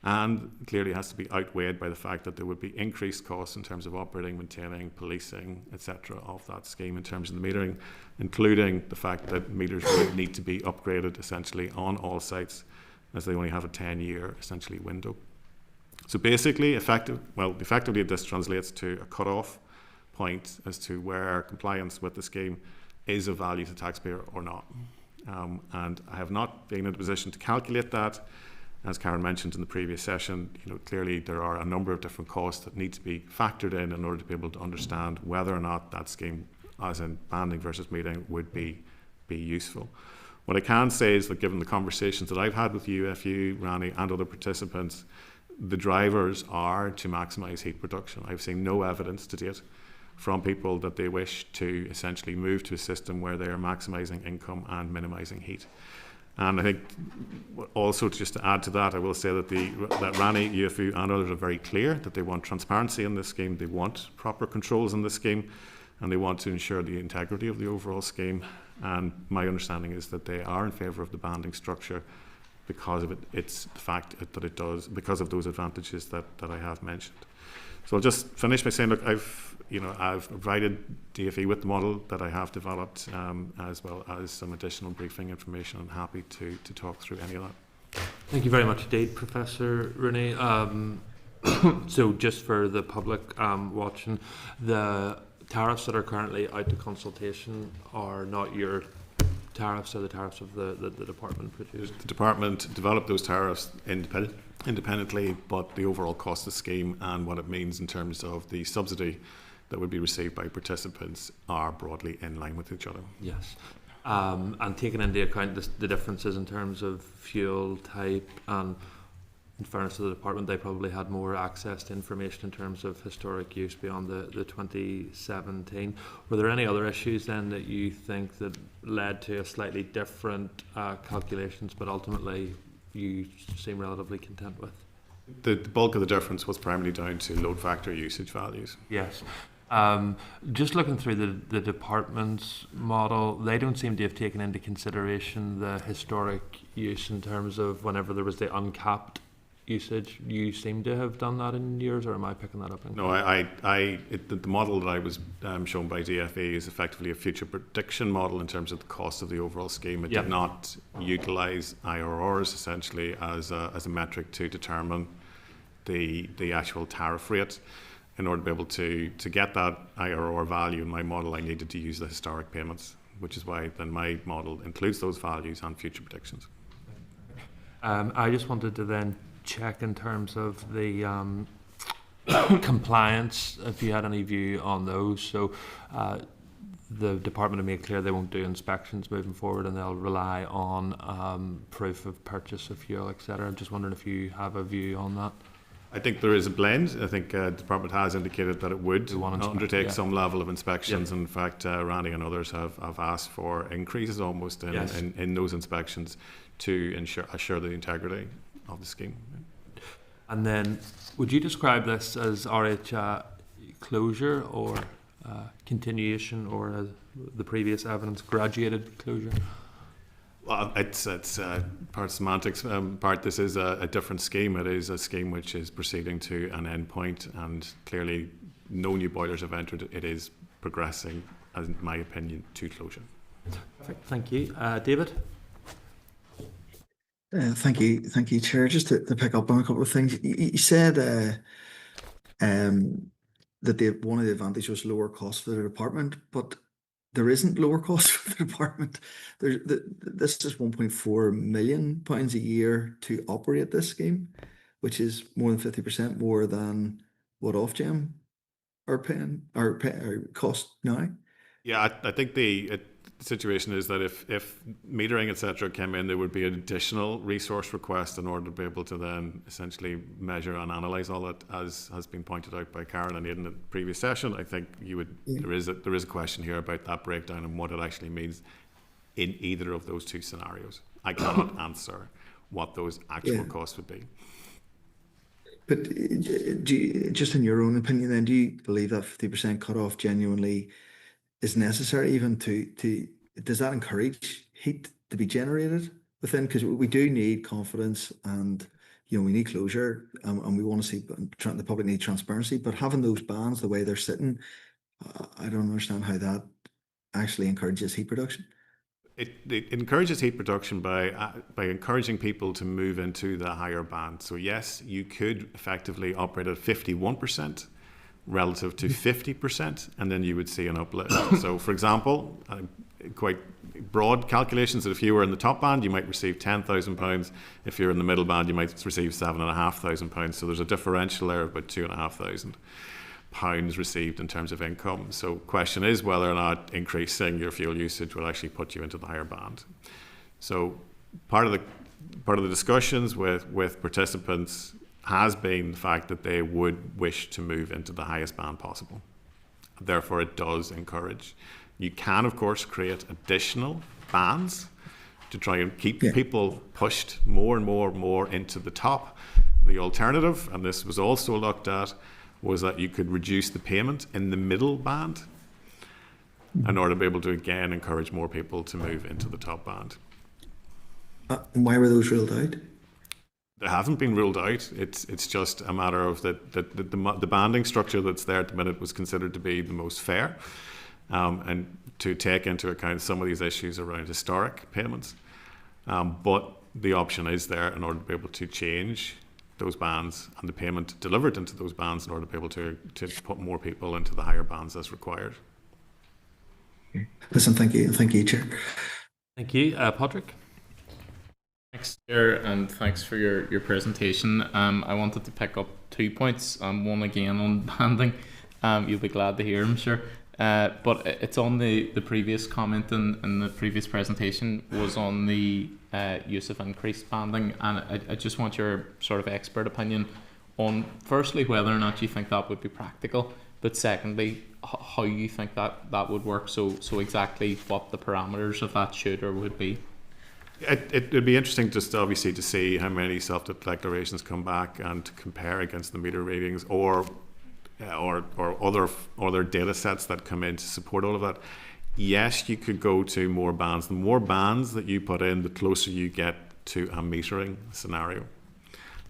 Speaker 9: And clearly has to be outweighed by the fact that there would be increased costs in terms of operating, maintaining, policing, etc. of that scheme in terms of the metering, including the fact that meters would need to be upgraded essentially on all sites as they only have a 10-year essentially window. So basically, effectively this translates to a cut-off point as to where compliance with the scheme is of value to the taxpayer or not. And I have not been in a position to calculate that. As Karen mentioned in the previous session, clearly there are a number of different costs that need to be factored in order to be able to understand whether or not that scheme, as in banding versus metering, would be useful. What I can say is that given the conversations that I've had with UFU, Rooney and other participants, the drivers are to maximise heat production. I've seen no evidence to date from people that they wish to essentially move to a system where they are maximising income and minimising heat. And I think also just to add to that, I will say that that Rooney, UFU and others are very clear that they want transparency in this scheme, they want proper controls in this scheme, and they want to ensure the integrity of the overall scheme. And my understanding is that they are in favour of the banding structure because of it's the fact that it does, because of those advantages that I have mentioned. So I'll just finish by saying, look, I've provided DFE with the model that I have developed, as well as some additional briefing information. I'm happy to talk through any of that.
Speaker 3: Thank you very much indeed, Professor Rooney. So just for the public watching, the tariffs that are currently out to consultation are not your tariffs, or the tariffs of the department produced?
Speaker 9: The department developed those tariffs independently, but the overall cost of the scheme and what it means in terms of the subsidy that would be received by participants are broadly in line with each other.
Speaker 3: Yes. And taking into account the differences in terms of fuel type, and in fairness to the department, they probably had more access to information in terms of historic use beyond the 2017. Were there any other issues then that you think that led to a slightly different calculations, but ultimately you seem relatively content with?
Speaker 9: The bulk of the difference was primarily down to load factor usage values.
Speaker 3: Yes. Just looking through the department's model, they don't seem to have taken into consideration the historic use in terms of whenever there was the uncapped usage. You seem to have done that in yours, or am I picking that up?
Speaker 9: No, the model that I was shown by DFE is effectively a future prediction model in terms of the cost of the overall scheme. It did not utilise IRRs essentially as a metric to determine the actual tariff rate. In order to be able to get that IRR value in my model, I needed to use the historic payments, which is why then my model includes those values and future predictions.
Speaker 3: I just wanted to then check in terms of the compliance, if you had any view on those. So the department have made clear they won't do inspections moving forward, and they'll rely on proof of purchase of fuel, etc. I'm just wondering if you have a view on that.
Speaker 9: I think there is a blend. I think the department has indicated that it would undertake some level of inspections. In fact, Randy and others have asked for increases almost in those inspections to assure the integrity of the scheme.
Speaker 3: And then, would you describe this as RH closure or continuation, or as the previous evidence, graduated closure?
Speaker 9: Well, it's part semantics. Part this is a different scheme. It is a scheme which is proceeding to an end point, and clearly no new boilers have entered. It is progressing, in my opinion, to closure.
Speaker 3: Perfect. Thank you, David.
Speaker 10: Thank you, Chair. Just to pick up on a couple of things, you said that one of the advantages was lower cost for the department, but there isn't lower cost for the department. This is £1.4 million a year to operate this scheme, which is more than 50% more than what Ofgem are paying or cost now.
Speaker 9: Yeah, I think the situation is that if metering, etc., came in, there would be an additional resource request in order to be able to then essentially measure and analyse all that, as has been pointed out by Karen and Aidan in the previous session. I think there is a question here about that breakdown and what it actually means in either of those two scenarios. I cannot answer what those actual costs would be.
Speaker 10: But just in your own opinion, then, do you believe that 50% cut-off genuinely is necessary, even does that encourage heat to be generated within? Because we do need confidence, and we need closure, and we want to see the public need transparency. But having those bans the way they're sitting, I don't understand how that actually encourages heat production.
Speaker 9: It encourages heat production by encouraging people to move into the higher band. So yes, you could effectively operate at 51%. Relative to 50%, and then you would see an uplift. So, for example, quite broad calculations that if you were in the top band, you might receive £10,000. If you're in the middle band, you might receive £7,500. So there's a differential there of about £2,500 received in terms of income. So, question is whether or not increasing your fuel usage will actually put you into the higher band. So, part of the discussions with participants has been the fact that they would wish to move into the highest band possible. Therefore, it does encourage. You can, of course, create additional bands to try and keep people pushed more and more into the top. The alternative, and this was also looked at, was that you could reduce the payment in the middle band in order to be able to, again, encourage more people to move into the top band.
Speaker 10: And why were those ruled out?
Speaker 9: They haven't been ruled out. It's just a matter of the banding structure that's there at the minute was considered to be the most fair, and to take into account some of these issues around historic payments. But the option is there in order to be able to change those bands and the payment delivered into those bands in order to be able to put more people into the higher bands as required.
Speaker 10: Listen, thank you, Chair.
Speaker 3: Thank you, Patrick.
Speaker 11: Thanks, Chair, and thanks for your presentation. I wanted to pick up 2 points. One again on banding. You'll be glad to hear, I'm sure. But it's on the previous comment in the previous presentation was on the use of increased banding, and I just want your sort of expert opinion on, firstly, whether or not you think that would be practical, but secondly, how you think that would work, so exactly what the parameters of that should or would be.
Speaker 9: It would be interesting just obviously to see how many self-declarations come back and to compare against the meter readings or other data sets that come in to support all of that. Yes, you could go to more bands. The more bands that you put in, the closer you get to a metering scenario.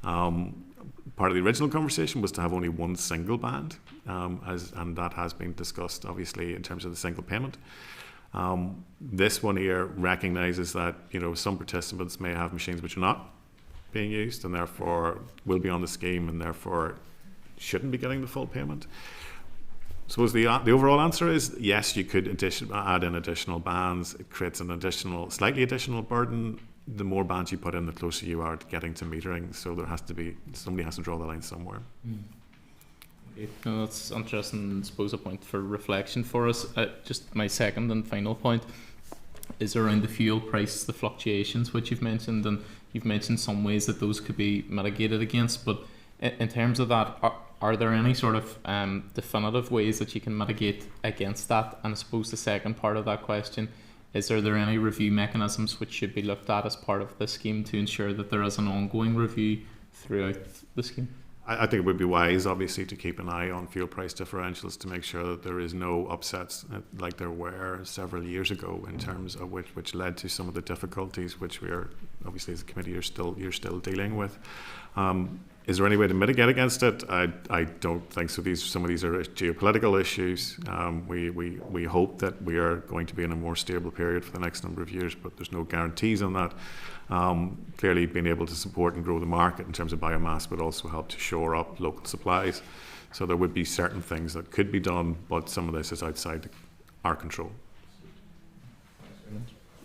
Speaker 9: Part of the original conversation was to have only one single band, and that has been discussed obviously in terms of the single payment. This one here recognises that some participants may have machines which are not being used and therefore will be on the scheme and therefore shouldn't be getting the full payment. I suppose the overall answer is yes, you could add in additional bands. It creates an slightly additional burden. The more bands you put in, the closer you are to getting to metering. So somebody has to draw the line somewhere.
Speaker 11: Okay. No, that's interesting. I suppose a point for reflection for us. Just my second and final point is around the fuel price, the fluctuations which you've mentioned, and you've mentioned some ways that those could be mitigated against. But in terms of that, are there any sort of definitive ways that you can mitigate against that? And I suppose the second part of that question is, are there any review mechanisms which should be looked at as part of the scheme to ensure that there is an ongoing review throughout the scheme?
Speaker 9: I think it would be wise, obviously, to keep an eye on fuel price differentials to make sure that there is no upsets like there were several years ago in terms of which led to some of the difficulties which we are, obviously, as a committee, you're still dealing with. Is there any way to mitigate against it? I don't think so. Some of these are geopolitical issues. We hope that we are going to be in a more stable period for the next number of years, but there's no guarantees on that. Clearly, being able to support and grow the market in terms of biomass would also help to shore up local supplies. So there would be certain things that could be done, but some of this is outside our control.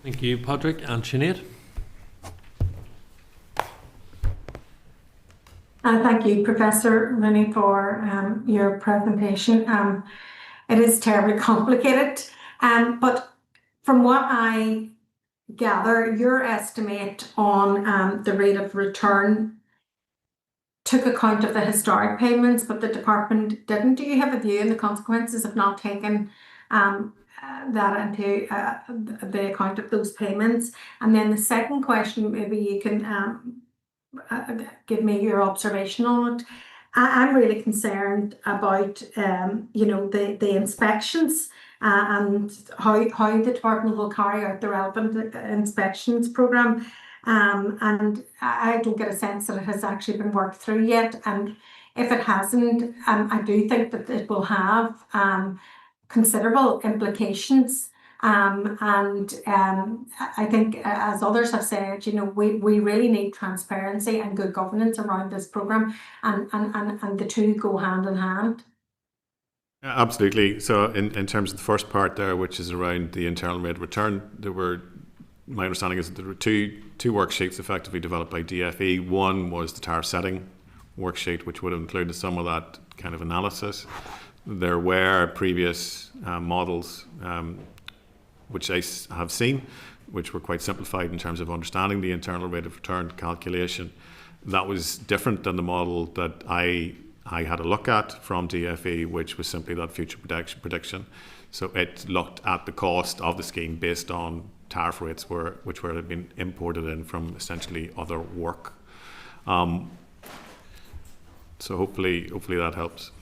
Speaker 3: Thank you, Patrick. And Sinead?
Speaker 5: Thank you, Professor Rooney, for your presentation. It is terribly complicated, but from what I gather, your estimate on the rate of return took account of the historic payments, but the department didn't. Do you have a view on the consequences of not taking that into the account of those payments? And then the second question, maybe you can give me your observation on it. I'm really concerned about the inspections and how the department will carry out the relevant inspections programme, and I don't get a sense that it has actually been worked through yet, and if it hasn't, I do think that it will have considerable implications. I think, as others have said, we really need transparency and good governance around this programme, and the two go hand in hand.
Speaker 9: Absolutely. So in terms of the first part there, which is around the internal rate of return, my understanding is that there were two worksheets effectively developed by DFE. One was the tariff setting worksheet, which would have included some of that kind of analysis. There were previous models which I have seen, which were quite simplified in terms of understanding the internal rate of return calculation. That was different than the model that I had a look at from DFE, which was simply that future prediction. So it looked at the cost of the scheme based on tariff rates which had been imported in from essentially other work. So hopefully that helps.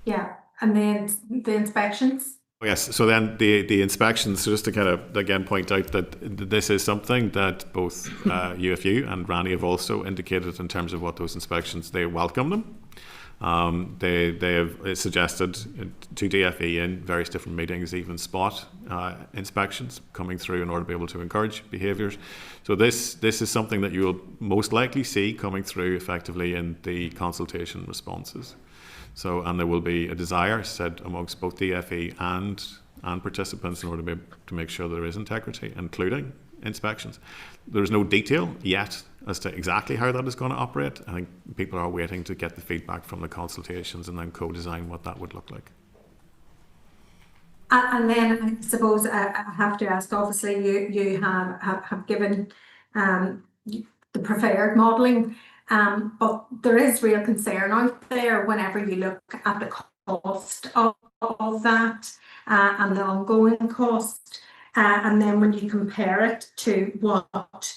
Speaker 5: Yeah, and then the inspections.
Speaker 9: Yes, so then the inspections, so just to kind of again point out that this is something that both UFU and RANI have also indicated in terms of what those inspections, they welcome them. They have suggested to DFE in various different meetings, even spot inspections coming through in order to be able to encourage behaviours. So this is something that you will most likely see coming through effectively in the consultation responses. So, and there will be a desire said amongst both DFE and participants in order to make sure there is integrity, including inspections. There's no detail yet as to exactly how that is going to operate. I think people are waiting to get the feedback from the consultations and then co-design what that would look like.
Speaker 5: And then I suppose I have to ask, obviously you have given the preferred modelling, but there is real concern out there whenever you look at the cost of that and the ongoing cost, and then when you compare it to what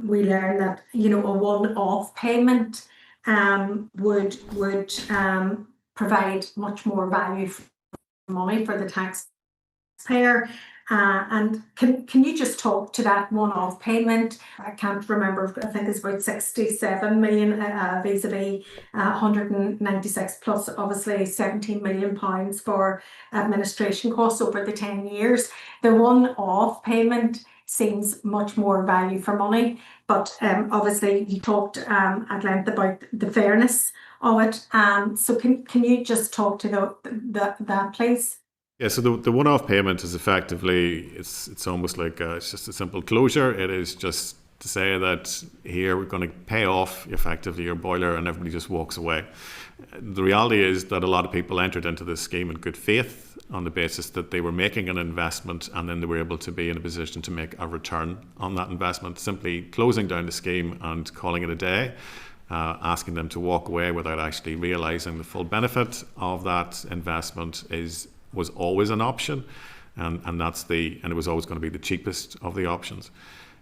Speaker 5: we learn that, you know, a one-off payment would provide much more value for money for the taxpayer. And can you just talk to that one-off payment? I can't remember, I think it's about 67 million vis-a-vis 196 plus obviously 17 million pounds for administration costs over the 10 years. The one-off payment seems much more value for money, but obviously you talked at length about the fairness of it. So can you just talk to that, please?
Speaker 9: Yeah, so the one-off payment is effectively, it's almost like it's just a simple closure. It is just to say that here we're going to pay off effectively your boiler and everybody just walks away. The reality is that a lot of people entered into this scheme in good faith on the basis that they were making an investment and then they were able to be in a position to make a return on that investment. Simply closing down the scheme and calling it a day, asking them to walk away without actually realising the full benefit of that investment was always an option, and it was always going to be the cheapest of the options.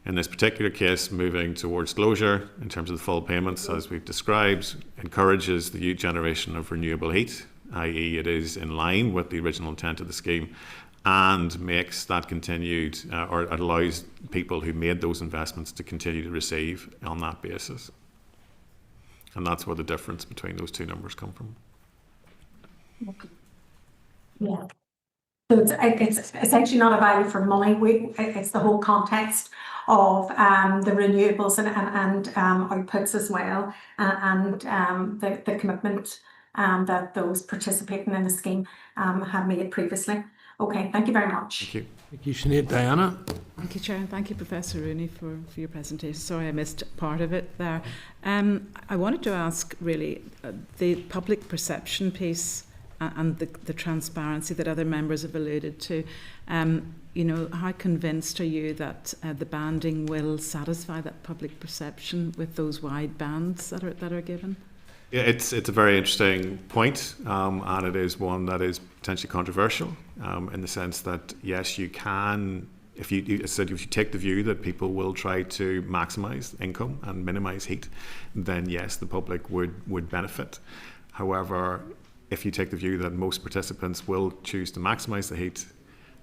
Speaker 9: In this particular case, moving towards closure in terms of the full payments, as we've described, encourages the generation of renewable heat, i.e. it is in line with the original intent of the scheme, and makes that continued, or allows people who made those investments to continue to receive on that basis. And that's where the difference between those two numbers come from.
Speaker 5: Yeah. So it's essentially not a value for money. It's the whole context of the renewables and outputs as well, and the commitment that those participating in the scheme have made previously. Okay, thank you very much.
Speaker 9: Thank you.
Speaker 3: Thank you, Sinead. Diana?
Speaker 8: Thank you, Chair, and thank you, Professor Rooney, for your presentation. Sorry I missed part of it there. I wanted to ask, really, the public perception piece and the transparency that other members have alluded to. You know, how convinced are you that the banding will satisfy that public perception with those wide bands that are given?
Speaker 9: Yeah, it's a very interesting point, and it is one that is potentially controversial in the sense that, yes, you can, if you take the view that people will try to maximise income and minimise heat, then yes, the public would benefit. However, if you take the view that most participants will choose to maximise the heat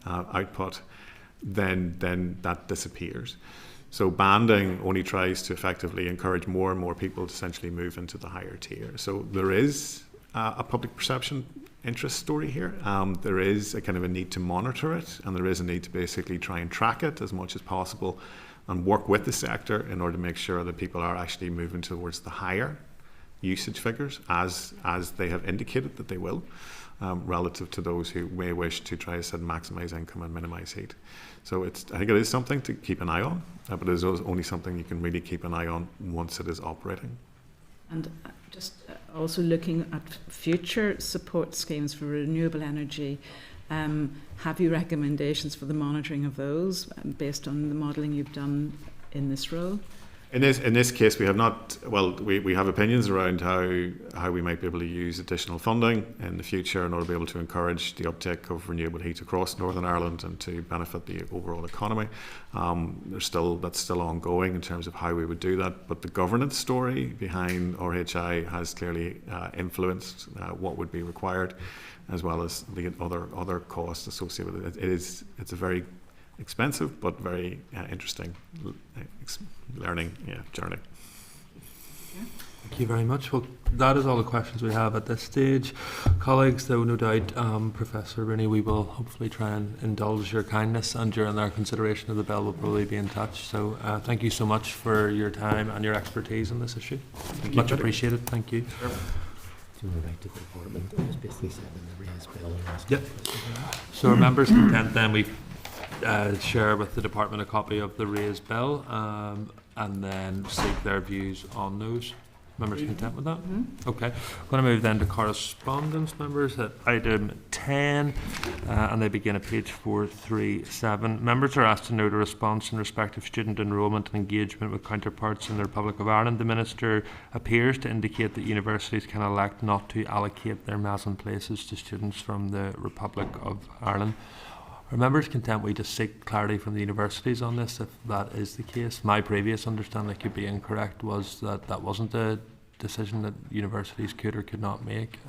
Speaker 9: output, then that disappears. So banding only tries to effectively encourage more and more people to essentially move into the higher tier. So there is a public perception interest story here. There is a kind of a need to monitor it, and there is a need to basically try and track it as much as possible and work with the sector in order to make sure that people are actually moving towards the higher usage figures as they have indicated that they will, relative to those who may wish to try to maximise income and minimise heat. So I think it is something to keep an eye on, but it is only something you can really keep an eye on once it is operating.
Speaker 8: And just also looking at future support schemes for renewable energy, have you recommendations for the monitoring of those based on the modelling you've done in this role?
Speaker 9: In this case, we have not. Well, we have opinions around how we might be able to use additional funding in the future in order to be able to encourage the uptake of renewable heat across Northern Ireland and to benefit the overall economy. That's still ongoing in terms of how we would do that. But the governance story behind RHI has clearly influenced what would be required, as well as the other costs associated with it. It's a very expensive but very interesting learning journey.
Speaker 3: Thank you very much. Well, that is all the questions we have at this stage. Colleagues, though, no doubt, Professor Rooney, we will hopefully try and indulge your kindness, and during our consideration of the bill we'll probably be in touch. So thank you so much for your time and your expertise on this issue. Much appreciated. Thank you.
Speaker 12: To move back to the department, it was basically said in the raised bill.
Speaker 3: Yep. So our members' content then, we've share with the department a copy of the raised bill and then seek their views on those. Members content with that? Okay. I'm going to move then to correspondence, members, at item 10, and they begin at page 437. Members are asked to note a response in respect of student enrolment and engagement with counterparts in the Republic of Ireland. The Minister appears to indicate that universities can elect not to allocate their Mason places to students from the Republic of Ireland. Are members content we just seek clarity from the universities on this, if that is the case? My previous understanding, I could be incorrect, was that that wasn't a decision that universities could or could not make,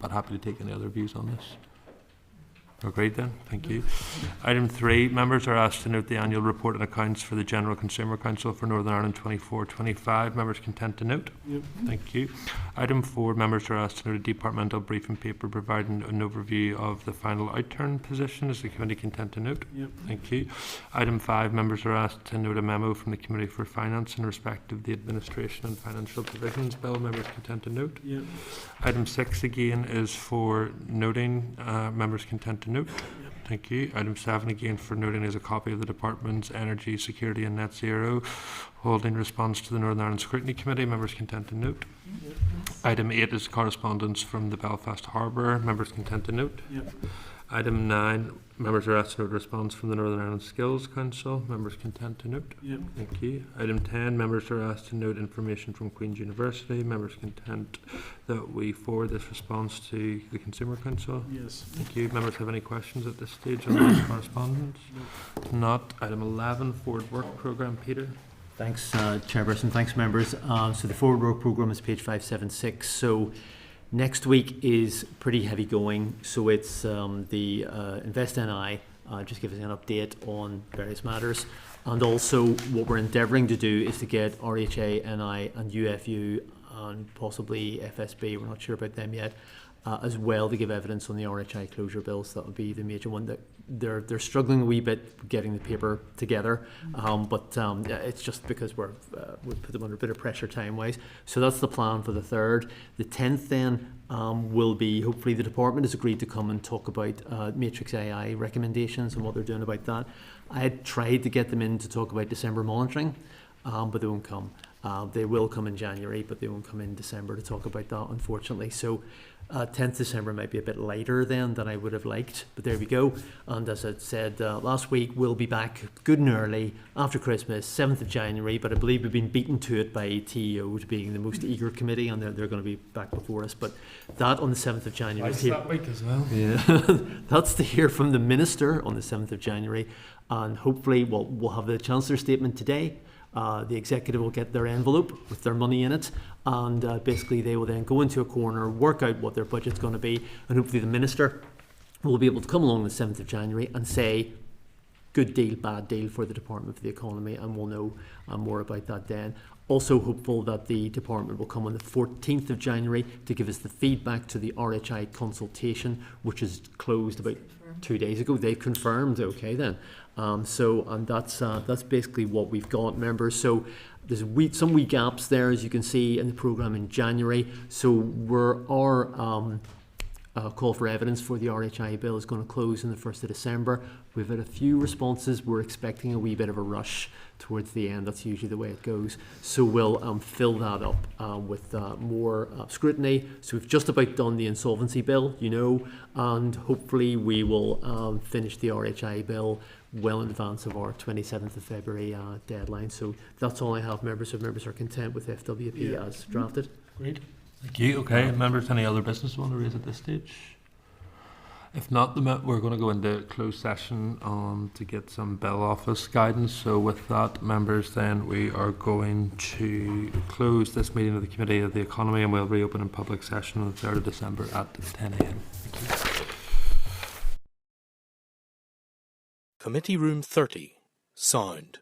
Speaker 3: but happy to take any other views on this. Agreed then, thank you. Item 3, members are asked to note the annual report and accounts for the General Consumer Council for Northern Ireland 24-25. Members content to note?
Speaker 13: Yep.
Speaker 3: Thank you. Item 4, members are asked to note a departmental briefing paper providing an overview of the final outturn position. Is the committee content to note?
Speaker 13: Yep.
Speaker 3: Thank you. Item 5, members are asked to note a memo from the Committee for Finance in respect of the Administration and Financial Provisions Bill. Members content to note?
Speaker 13: Yep.
Speaker 3: Item 6 again is for noting. Members content to note? Thank you. Item 7 again for noting is a copy of the Department's Energy Security and Net Zero holding response to the Northern Ireland Scrutiny Committee. Members content to note?
Speaker 13: Yep.
Speaker 3: Item 8 is correspondence from the Belfast Harbour. Members content to note?
Speaker 13: Yep.
Speaker 3: Item 9, members are asked to note response from the Northern Ireland Skills Council. Members content to note?
Speaker 13: Yep.
Speaker 3: Thank you. Item 10, members are asked to note information from Queen's University. Members content that we forward this response to the Consumer Council?
Speaker 13: Yes.
Speaker 3: Thank you. Members have any questions at this stage on this correspondence? If not, item 11, forward work programme. Peter?
Speaker 2: Thanks, Chairperson. Thanks, members. So the forward work programme is page 576. So next week is pretty heavy going. So it's the Invest NI, just giving an update on various matters. And also what we're endeavouring to do is to get RHA, NI and UFU and possibly FSB, we're not sure about them yet, as well to give evidence on the RHI closure bills. That would be the major one. That they're struggling a wee bit getting the paper together, but it's just because we put them under a bit of pressure time-wise. So that's the plan for the 3rd. The 10th then will be, hopefully the department has agreed to come and talk about Matrix AI recommendations and what they're doing about that. I had tried to get them in to talk about December monitoring, but they won't come. They will come in January, but they won't come in December to talk about that, unfortunately. So 10th December might be a bit later then than I would have liked, but there we go. And as I said last week, we'll be back good and early after Christmas, 7th of January, but I believe we've been beaten to it by TEO to being the most eager committee, and they're going to be back before us. But that on the 7th of January.
Speaker 3: That week as well.
Speaker 2: Yeah, that's to hear from the Minister on the 7th of January, and hopefully we'll have the Chancellor's statement today. The executive will get their envelope with their money in it, and basically they will then go into a corner, work out what their budget's going to be, and hopefully the Minister will be able to come along the 7th of January and say, good deal, bad deal for the Department for the Economy, and we'll know more about that then. Also hopeful that the department will come on the 14th of January to give us the feedback to the RHI consultation, which is closed about 2 days ago. They've confirmed, okay then. And that's basically what we've got, members. So there's some wee gaps there, as you can see in the programme in January. So our call for evidence for the RHI bill is going to close on the 1st of December. We've had a few responses. We're expecting a wee bit of a rush towards the end. That's usually the way it goes. So we'll fill that up with more scrutiny. So we've just about done the insolvency bill, and hopefully we will finish the RHI bill well in advance of our 27th of February deadline. So that's all I have, members. If members are content with FWP as drafted.
Speaker 3: Great. Thank you. Okay, members, any other business you want to raise at this stage? If not, we're going to go into closed session to get some Bell Office guidance. So with that, members, then we are going to close this meeting of the Committee of the Economy, and we'll reopen in public session on the 3rd of December at 10 a.m. Thank you.
Speaker 1: Committee Room 30. Sound.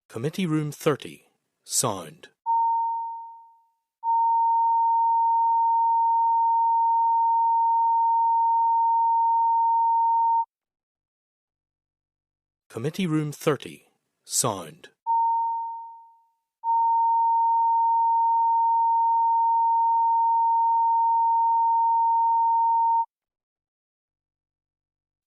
Speaker 1: Committee Room 30. Sound. Committee Room 30. Sound.